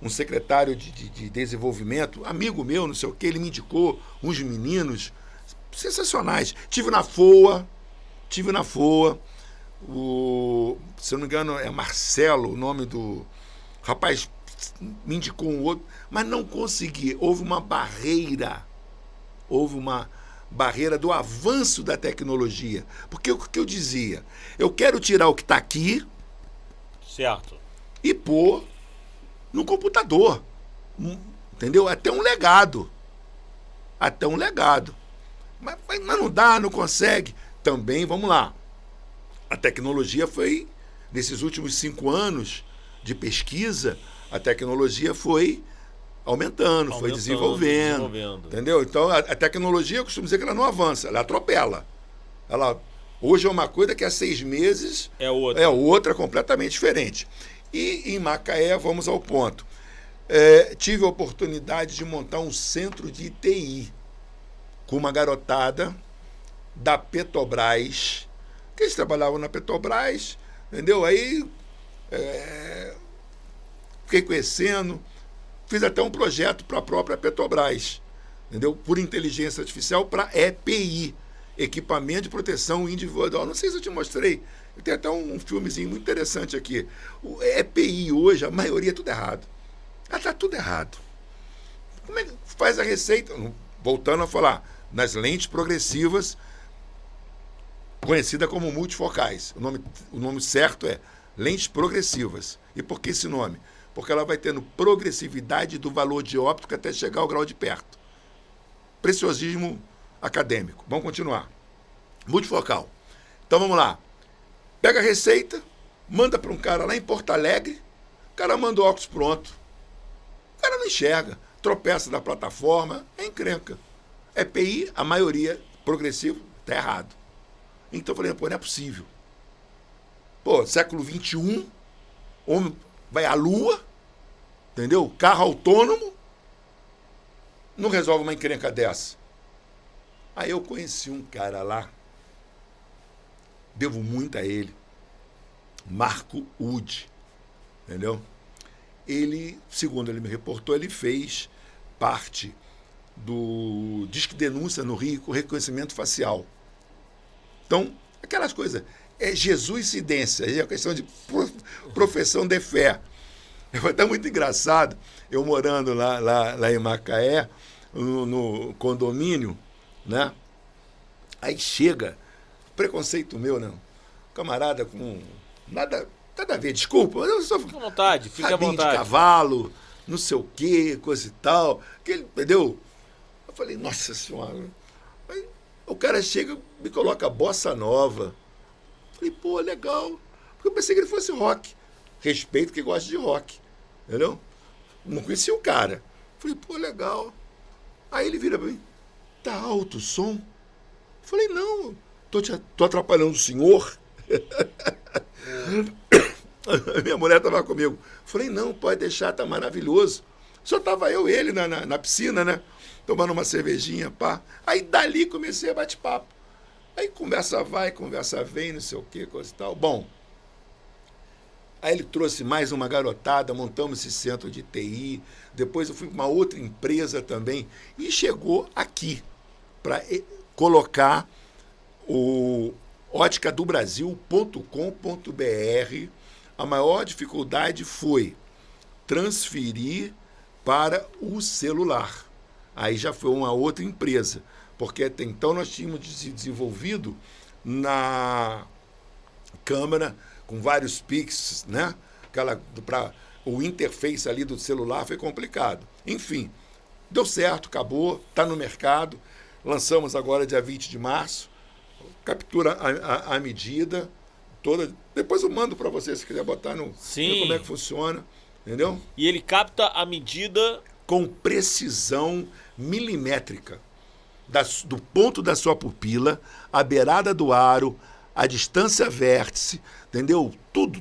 B: um secretário de desenvolvimento, amigo meu, não sei o que, ele me indicou uns meninos sensacionais. Tive na FOA, se eu não me engano é Marcelo, o nome do rapaz, me indicou um outro, mas não consegui. Houve uma barreira do avanço da tecnologia. Porque o que eu dizia? Eu quero tirar o que está aqui,
A: certo,
B: e pôr no computador. Entendeu? Até um legado. Mas não dá, não consegue. Também, vamos lá. A tecnologia foi, nesses últimos 5 anos de pesquisa, a tecnologia foi aumentando, foi desenvolvendo. Entendeu? Então, a tecnologia, eu costumo dizer que ela não avança, ela atropela. Hoje é uma coisa, daqui a 6 meses
A: é
B: outra completamente diferente. E em Macaé, vamos ao ponto. Tive a oportunidade de montar um centro de TI com uma garotada da Petrobras, que eles trabalhavam na Petrobras, entendeu? Aí fiquei conhecendo, fiz até um projeto para a própria Petrobras, entendeu? Por inteligência artificial para EPI, Equipamento de Proteção Individual. Não sei se eu te mostrei, tem até um filmezinho muito interessante aqui. O EPI hoje, a maioria é tudo errado. Está tudo errado. Como é que faz a receita? Voltando a falar, nas lentes progressivas, conhecida como multifocais. O nome certo é lentes progressivas. E por que esse nome? Porque ela vai tendo progressividade do valor de óptica até chegar ao grau de perto. Preciosismo acadêmico. Vamos continuar. Multifocal. Então vamos lá. Pega a receita, manda para um cara lá em Porto Alegre, o cara manda o óculos pronto. O cara não enxerga, tropeça da plataforma, é encrenca. EPI, a maioria progressivo, está errado. Então eu falei, não é possível. Século XXI, homem vai à lua, entendeu? Carro autônomo, não resolve uma encrenca dessa. Aí eu conheci um cara lá, devo muito a ele, Marco Ude, entendeu? Ele, segundo ele me reportou, ele fez parte do Disque Denúncia no Rio com reconhecimento facial. Então, aquelas coisas, jesuicidência, é questão de profissão de fé. Foi até muito engraçado, eu morando lá em Macaé, no condomínio, né? Aí chega, preconceito meu, né? Camarada com nada a ver, desculpa, eu só
A: fica à vontade, fica à vontade.
B: De cavalo, não sei o quê, coisa e tal, entendeu? Eu falei, nossa senhora. Aí, o cara chega, me coloca bossa nova. Falei, legal. Porque eu pensei que ele fosse rock. Respeito quem gosta de rock, entendeu? Não conhecia o cara. Falei, legal. Aí ele vira pra mim, tá alto o som? Falei, não, tô atrapalhando o senhor. Minha mulher estava comigo. Falei, não, pode deixar, tá maravilhoso. Só tava eu e ele na piscina, né? Tomando uma cervejinha, pá. Aí dali comecei a bate-papo. Aí conversa vai, conversa vem, não sei o que, coisa e tal. Bom, aí ele trouxe mais uma garotada, montamos esse centro de TI. Depois eu fui para uma outra empresa também. E chegou aqui para colocar o óticadobrasil.com.br. A maior dificuldade foi transferir para o celular. Aí já foi uma outra empresa, porque até então nós tínhamos desenvolvido na câmera com vários pixels, né? O interface ali do celular foi complicado. Enfim, deu certo, acabou, está no mercado. Lançamos agora dia 20 de março. Captura a medida toda. Depois eu mando para você, se quiser botar no...
A: Sim.
B: Como é que funciona, entendeu?
A: E ele capta a medida...
B: com precisão milimétrica. Do ponto da sua pupila, a beirada do aro, a distância vértice, entendeu? Tudo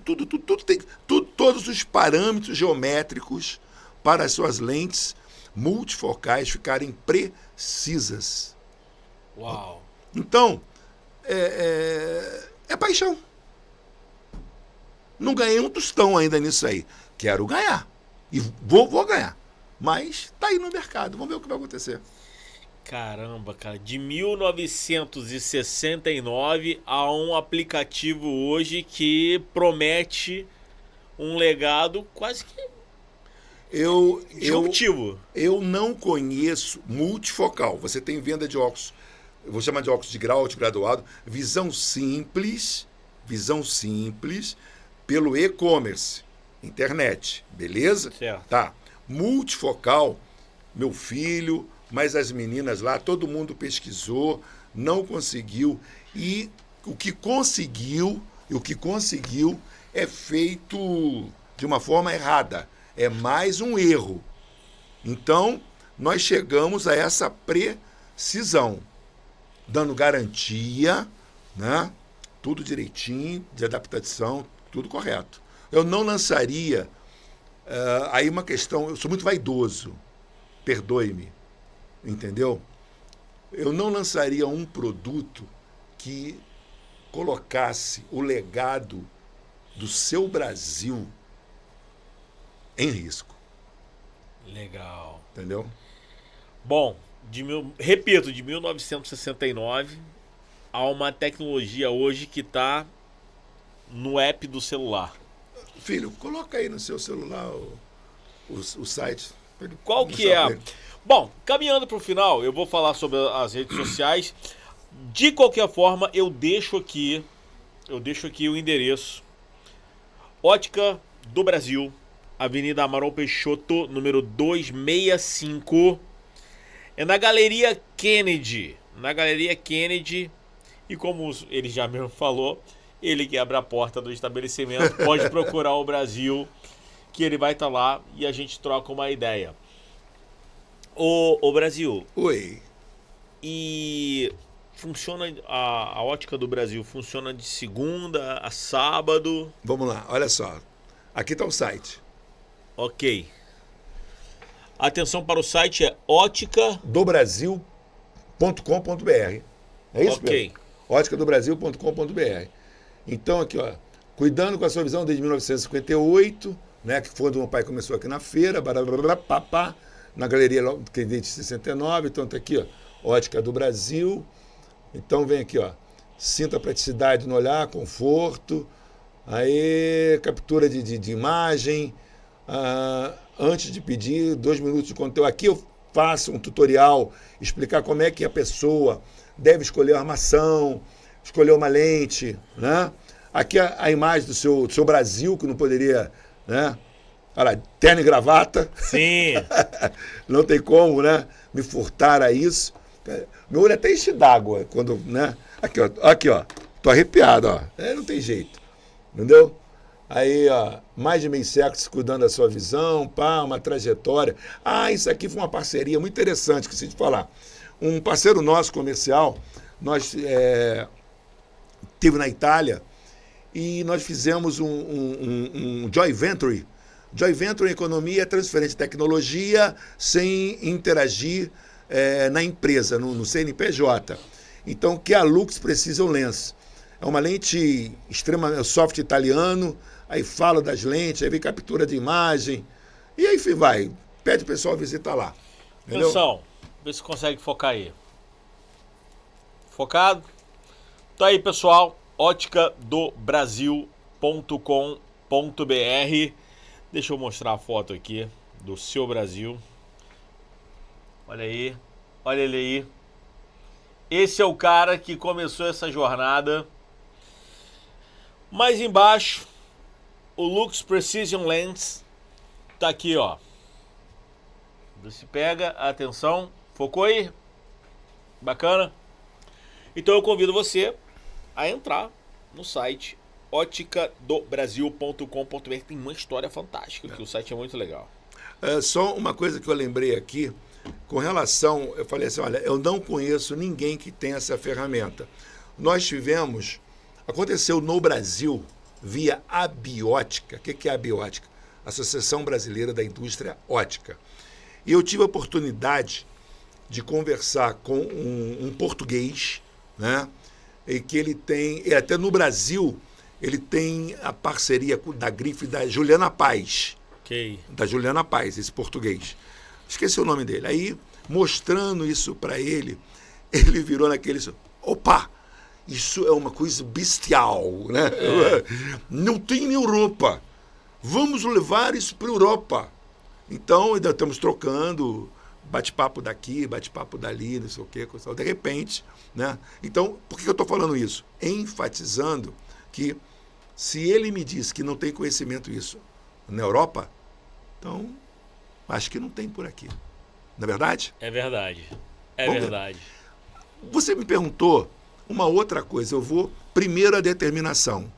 B: tem... todos os parâmetros geométricos para as suas lentes multifocais ficarem precisas.
A: Uau!
B: Então, é paixão. Não ganhei um tostão ainda nisso aí. Quero ganhar. E vou ganhar. Mas tá aí no mercado. Vamos ver o que vai acontecer.
A: Caramba, cara. De 1969 a um aplicativo hoje que promete um legado quase que disruptivo.
B: Eu não conheço multifocal. Você tem venda de óculos, eu vou chamar de óculos de grau, de graduado, visão simples pelo e-commerce, internet, beleza?
A: Certo.
B: Tá. Multifocal, meu filho, mas as meninas lá, todo mundo pesquisou, não conseguiu. E o que conseguiu é feito de uma forma errada. É mais um erro. Então, nós chegamos a essa precisão, dando garantia, né? Tudo direitinho, de adaptação, tudo correto. Eu não lançaria, aí uma questão, eu sou muito vaidoso, perdoe-me, entendeu? Eu não lançaria um produto que colocasse o legado do seu Brasil em risco.
A: Legal.
B: Entendeu?
A: Bom, repito, de 1969 a uma tecnologia hoje que está no app do celular.
B: Filho, coloca aí no seu celular o site.
A: Qual que é? Bom, caminhando para o final, eu vou falar sobre as redes sociais. De qualquer forma, eu deixo aqui o endereço. Ótica do Brasil, Avenida Amaral Peixoto, número 265. É na Galeria Kennedy. E como ele já mesmo falou, ele que abre a porta do estabelecimento, pode procurar o Brasil, que ele vai estar lá e a gente troca uma ideia. Ô Brasil.
B: Oi.
A: E funciona a Ótica do Brasil, funciona de segunda a sábado?
B: Vamos lá, olha só. Aqui está o site.
A: Ok. Atenção para o site, é óticadobrasil.com.br. É isso, ok.
B: Pedro? Óticadobrasil.com.br. Então, aqui, ó, cuidando com a sua visão desde 1958, né, que foi quando meu pai começou aqui na feira, papá, na Galeria Kennedy 69, então tá aqui, ó, Ótica do Brasil. Então vem aqui, ó, sinta a praticidade no olhar, conforto, aí captura de imagem, antes de pedir, 2 minutos de conteúdo. Aqui eu faço um tutorial, explicar como é que a pessoa deve escolher a armação, escolher uma lente, né? Aqui a imagem do seu Brasil, que não poderia, né? Olha lá, terno e gravata.
A: Sim.
B: Não tem como, né? Me furtar a isso. Meu olho até enche d'água quando, né? Aqui, ó. Tô arrepiado, ó. Não tem jeito. Entendeu? Aí, ó, mais de meio século se cuidando da sua visão, uma trajetória. Isso aqui foi uma parceria muito interessante que eu preciso te falar. Um parceiro nosso comercial, nós teve na Itália e nós fizemos um Joy Venture. Joy Venture em economia é transferência de tecnologia sem interagir na empresa, no CNPJ. Então, que a Lux Precision Lens. É uma lente soft italiano, aí fala das lentes, aí vem captura de imagem, e aí vai. Pede o pessoal visitar lá. Entendeu?
A: Atenção, vê se consegue focar aí. Focado? Tá aí, pessoal, óticadobrasil.com.br. Deixa eu mostrar a foto aqui do seu Brasil. Olha aí, olha ele aí. Esse é o cara que começou essa jornada. Mais embaixo, o Lux Precision Lens tá aqui, ó. Você pega, atenção, focou aí? Bacana? Então eu convido você a entrar no site óticadobrasil.com.br. Tem uma história fantástica, que o site é muito legal.
B: Só uma coisa que eu lembrei aqui, com relação, eu falei assim, olha, eu não conheço ninguém que tenha essa ferramenta. Nós aconteceu no Brasil, via Abiótica. O que é a Abiótica? Associação Brasileira da Indústria Ótica. E eu tive a oportunidade de conversar com um português, né? E que ele tem, e até no Brasil, ele tem a parceria da grife da Juliana Paz.
A: Ok.
B: Da Juliana Paz, esse português. Esqueci o nome dele. Aí, mostrando isso para ele, ele virou naquele... Opa! Isso é uma coisa bestial, né? Não tem na Europa. Vamos levar isso para a Europa. Então, ainda estamos trocando bate-papo daqui, bate-papo dali, não sei o quê. De repente, né? Então, por que eu estou falando isso? Enfatizando que se ele me diz que não tem conhecimento isso na Europa, então, acho que não tem por aqui. Não é verdade?
A: É verdade. É
B: Vamos
A: verdade.
B: Você me perguntou uma outra coisa. Eu vou, primeiro, a determinação.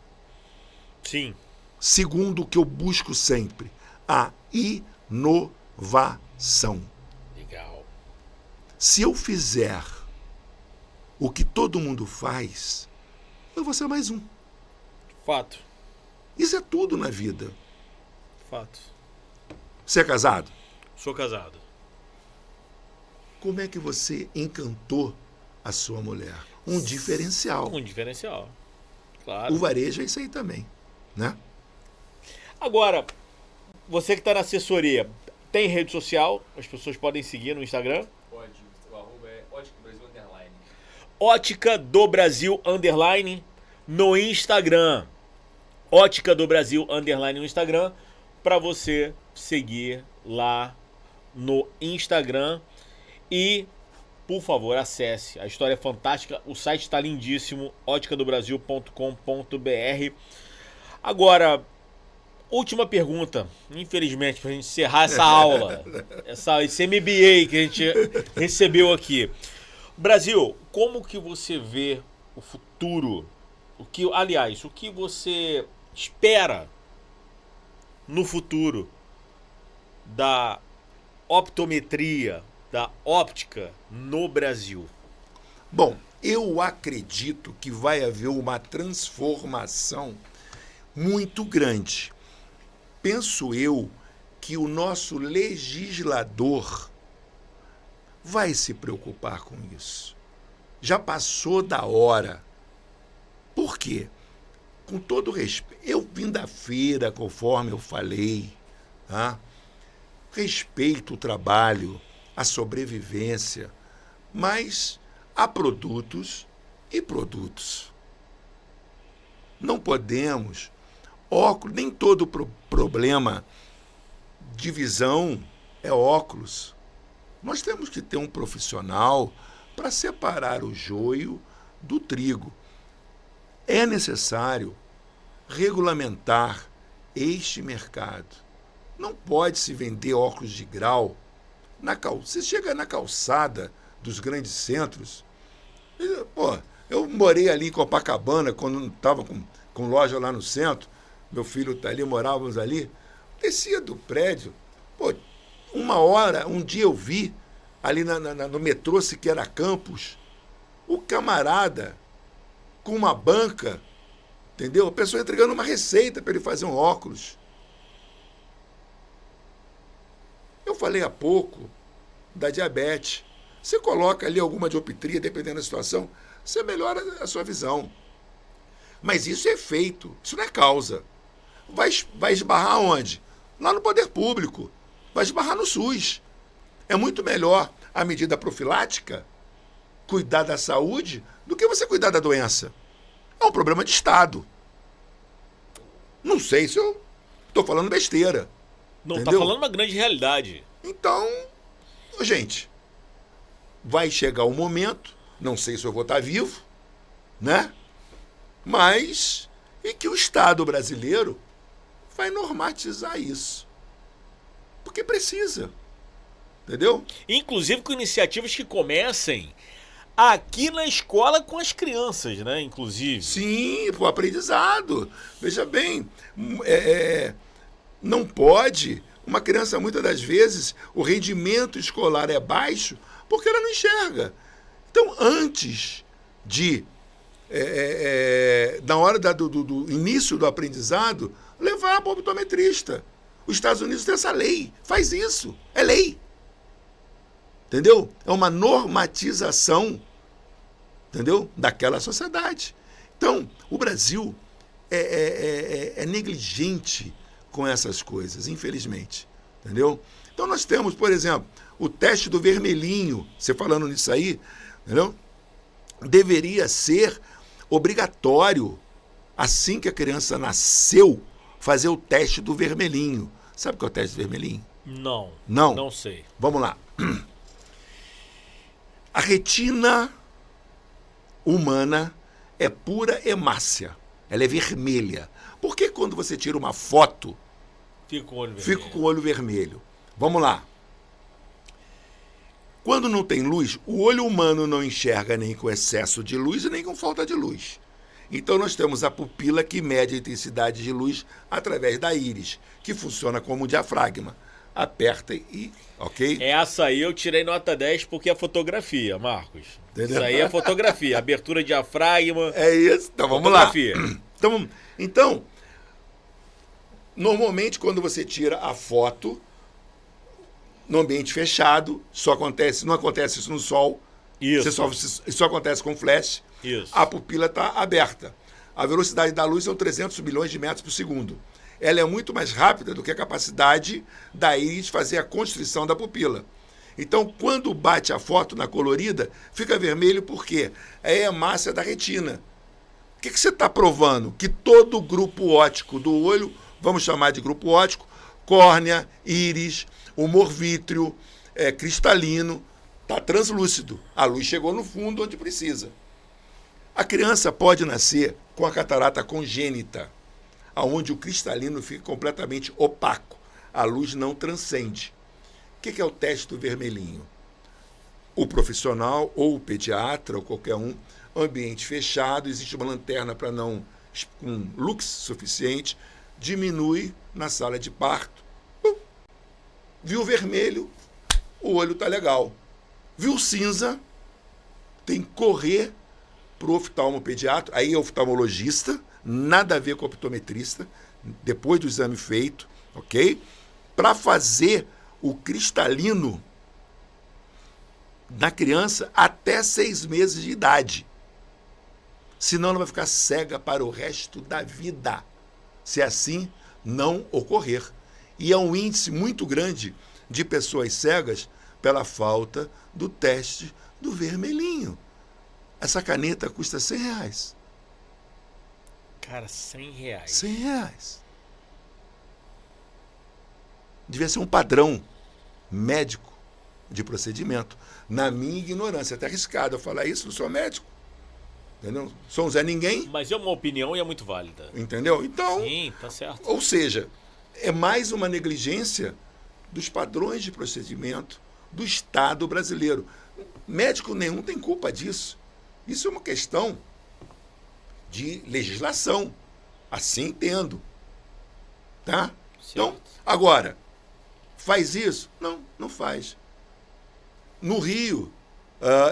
A: Sim.
B: Segundo, o que eu busco sempre, a inovação.
A: Legal.
B: Se eu fizer o que todo mundo faz, eu vou ser mais um.
A: Fato.
B: Isso é tudo na vida.
A: Fato.
B: Você é casado?
A: Sou casado.
B: Como é que você encantou a sua mulher? Um diferencial.
A: Um diferencial. Claro.
B: O varejo é isso aí também, né?
A: Agora, você que está na assessoria, tem rede social? As pessoas podem seguir no Instagram?
C: Pode. O arroba é Ótica do Brasil Underline.
A: Ótica do Brasil Underline no Instagram. Ótica do Brasil Underline no Instagram, para você seguir lá no Instagram. E, por favor, acesse. A história é fantástica. O site está lindíssimo. óticadobrasil.com.br. Agora, última pergunta. Infelizmente, para a gente encerrar essa aula. Esse MBA que a gente recebeu aqui. Brasil, como que você vê o futuro? O que você espera no futuro da optometria, da óptica no Brasil?
B: Bom, eu acredito que vai haver uma transformação muito grande. Penso eu que o nosso legislador vai se preocupar com isso. Já passou da hora. Por quê? Com todo respeito, eu vim da feira, conforme eu falei, tá? Respeito o trabalho, a sobrevivência, mas há produtos e produtos. Não podemos, óculos, nem todo problema de visão é óculos. Nós temos que ter um profissional para separar o joio do trigo. É necessário regulamentar este mercado. Não pode se vender óculos de grau. Você chega na calçada dos grandes centros. Pô, eu morei ali em Copacabana, quando estava com loja lá no centro. Meu filho está ali, morávamos ali. Descia do prédio. Pô, um dia eu vi ali no metrô Siqueira Campos, o camarada com uma banca, entendeu? A pessoa entregando uma receita para ele fazer um óculos. Eu falei há pouco da diabetes. Você coloca ali alguma dioptria, dependendo da situação, você melhora a sua visão. Mas isso é efeito, isso não é causa. Vai esbarrar onde? Lá no poder público. Vai esbarrar no SUS. É muito melhor a medida profilática, cuidar da saúde, do que você cuidar da doença. É um problema de Estado. Não sei se eu estou falando besteira.
A: Não,
B: entendeu?
A: Tá falando uma grande realidade.
B: Então, gente, vai chegar um momento, não sei se eu vou estar vivo, né? Mas, e que o Estado brasileiro vai normatizar isso. Porque precisa. Entendeu?
A: Inclusive com iniciativas que comecem aqui na escola com as crianças, né? Inclusive.
B: Sim, o aprendizado. Veja bem, não pode. Uma criança, muitas das vezes, o rendimento escolar é baixo porque ela não enxerga. Então, antes na hora do início do aprendizado, levar para o optometrista. Os Estados Unidos têm essa lei. Faz isso. É lei. Entendeu? É uma normatização, entendeu? Daquela sociedade. Então, o Brasil é negligente com essas coisas, infelizmente. Entendeu? Então nós temos, por exemplo, o teste do vermelhinho, você falando nisso aí, entendeu? Deveria ser obrigatório, assim que a criança nasceu, fazer o teste do vermelhinho. Sabe o que é o teste do vermelhinho?
A: Não.
B: Não?
A: Não sei.
B: Vamos lá. A retina humana é pura hemácia. Ela é vermelha. Por que quando você tira uma foto,
A: Fica com o olho vermelho.
B: fica com o olho vermelho? Vamos lá. Quando não tem luz, o olho humano não enxerga nem com excesso de luz e nem com falta de luz. Então nós temos a pupila que mede a intensidade de luz através da íris, que funciona como um diafragma. Aperta e... ok?
A: Essa aí eu tirei nota 10 porque é fotografia, Marcos.
B: Entendeu?
A: Isso aí é fotografia. Abertura de diafragma.
B: É isso. Então vamos
A: fotografia.
B: lá. Então, normalmente quando você tira a foto no ambiente fechado, não acontece isso no sol.
A: Isso.
B: Isso acontece com flash.
A: Isso.
B: A pupila está aberta. A velocidade da luz são 300 milhões de metros por segundo. Ela é muito mais rápida do que a capacidade da íris fazer a constrição da pupila. Então, quando bate a foto na colorida, fica vermelho porque é a hemácia da retina. O que você está provando? Que todo o grupo óptico do olho, vamos chamar de grupo óptico, córnea, íris, humor vítreo, cristalino, está translúcido. A luz chegou no fundo onde precisa. A criança pode nascer com a catarata congênita, onde o cristalino fica completamente opaco. A luz não transcende. O que é o teste do vermelhinho? O profissional, ou o pediatra, ou qualquer um, ambiente fechado, existe uma lanterna para não, com lux suficiente, diminui na sala de parto. Viu vermelho, o olho está legal. Viu cinza, tem que correr para o oftalmopediatra, aí é oftalmologista, nada a ver com o optometrista, depois do exame feito, ok? Para fazer o cristalino na criança até 6 meses de idade. Senão ela vai ficar cega para o resto da vida, se assim não ocorrer. E é um índice muito grande de pessoas cegas pela falta do teste do vermelhinho. Essa caneta custa R$100.
A: Cara, R$100.
B: R$100. Devia ser um padrão médico de procedimento. Na minha ignorância, é até arriscado eu falar isso, não sou médico. Entendeu? Sou um Zé Ninguém.
A: Mas é uma opinião e é muito válida.
B: Entendeu? Então,
A: sim, tá certo.
B: Ou seja, é mais uma negligência dos padrões de procedimento do Estado brasileiro. Médico nenhum tem culpa disso. Isso é uma questão de legislação. Assim entendo. Tá?
A: Certo.
B: Então, agora, faz isso? Não, não faz. No Rio,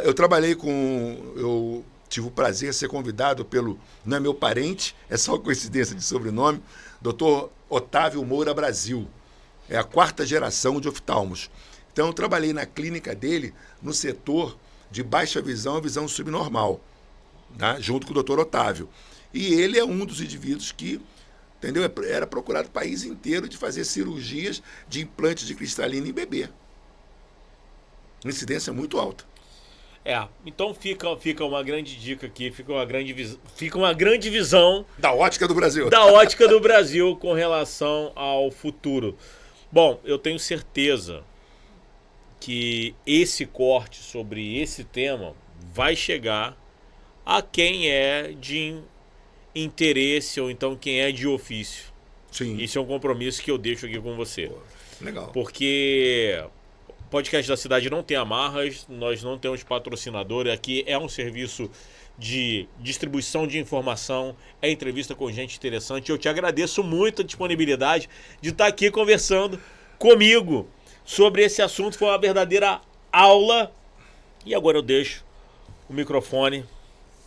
B: eu trabalhei eu tive o prazer de ser convidado pelo, não é meu parente, é só coincidência de sobrenome, Dr. Otávio Moura Brasil. É a 4ª geração de oftalmos. Então, eu trabalhei na clínica dele no setor de baixa visão e visão subnormal, tá? Junto com o Dr. Otávio. E ele é um dos indivíduos que, entendeu? Era procurado o país inteiro de fazer cirurgias de implante de cristalina em bebê. Incidência muito alta.
A: Então fica uma grande dica aqui, fica uma grande visão
B: da ótica do Brasil.
A: Da ótica do Brasil com relação ao futuro. Bom, eu tenho certeza que esse corte sobre esse tema vai chegar a quem é de interesse ou então quem é de ofício.
B: Sim.
A: Isso é um compromisso que eu deixo aqui com você.
B: Pô, legal.
A: Porque o podcast da cidade não tem amarras, nós não temos patrocinador, aqui é um serviço de distribuição de informação, é entrevista com gente interessante. Eu te agradeço muito a disponibilidade de estar aqui conversando comigo sobre esse assunto. Foi uma verdadeira aula. E agora eu deixo o microfone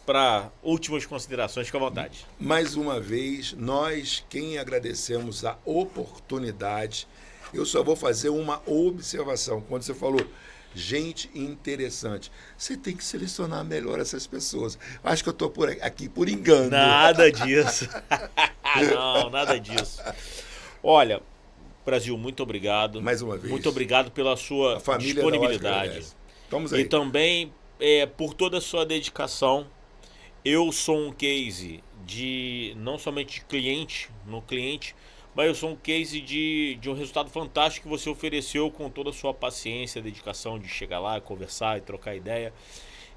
A: para últimas considerações, fica à vontade.
B: Mais uma vez, nós quem agradecemos a oportunidade. Eu só vou fazer uma observação. Quando você falou gente interessante. Você tem que selecionar melhor essas pessoas. Acho que eu estou aqui por engano.
A: Nada disso. Não, nada disso. Olha, Brasil, muito obrigado.
B: Mais uma vez.
A: Muito obrigado pela sua
B: A família
A: disponibilidade.
B: Estamos aí.
A: E também por toda a sua dedicação. Eu sou um case de não somente no cliente, mas eu sou um case de um resultado fantástico que você ofereceu com toda a sua paciência, dedicação de chegar lá, conversar e trocar ideia.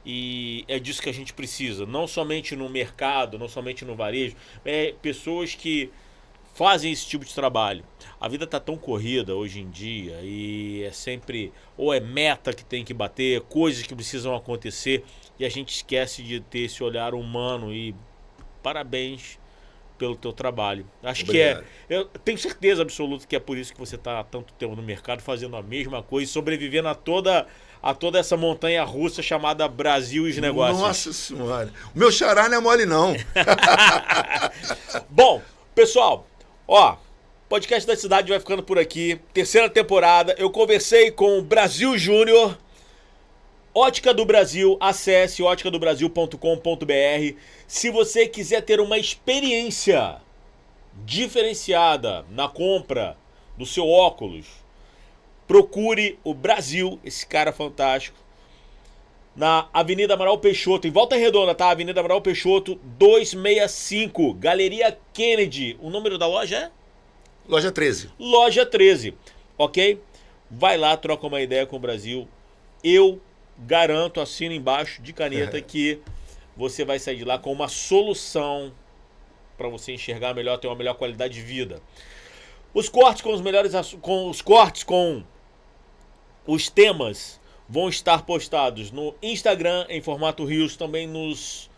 A: E é disso que a gente precisa, não somente no mercado, não somente no varejo, pessoas que fazem esse tipo de trabalho. A vida tá tão corrida hoje em dia e é sempre, ou é meta que tem que bater, coisas que precisam acontecer e a gente esquece de ter esse olhar humano e parabéns pelo teu trabalho. Acho
B: Obrigado.
A: que eu tenho certeza absoluta que é por isso que você tá há tanto tempo no mercado fazendo a mesma coisa, sobrevivendo a toda essa montanha russa chamada Brasil e os negócios.
B: Nossa Senhora. O meu xará não é mole, não.
A: Bom, pessoal, podcast da cidade vai ficando por aqui. Terceira temporada. Eu conversei com o Brasil Júnior, Ótica do Brasil. Acesse óticadobrasil.com.br. Se você quiser ter uma experiência diferenciada na compra do seu óculos, procure o Brasil, esse cara fantástico, na Avenida Amaral Peixoto, em Volta Redonda, tá? Avenida Amaral Peixoto, 265, Galeria Kennedy. O número da loja é?
B: Loja 13.
A: Loja 13, ok? Vai lá, troca uma ideia com o Brasil. Eu garanto, assino embaixo de caneta que você vai sair de lá com uma solução para você enxergar melhor, ter uma melhor qualidade de vida. Os cortes com os temas vão estar postados no Instagram em formato Reels, também nos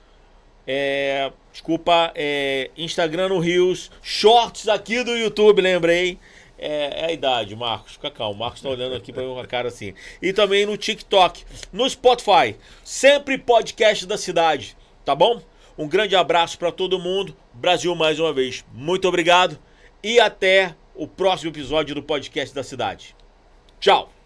A: Instagram no Reels, shorts aqui do YouTube, lembrei. É a idade, Marcos, fica calmo. O Marcos tá olhando aqui pra mim com a cara assim. E também no TikTok, no Spotify, sempre podcast da cidade, tá bom? Um grande abraço pra todo mundo. Brasil, mais uma vez, muito obrigado. E até o próximo episódio do podcast da cidade. Tchau!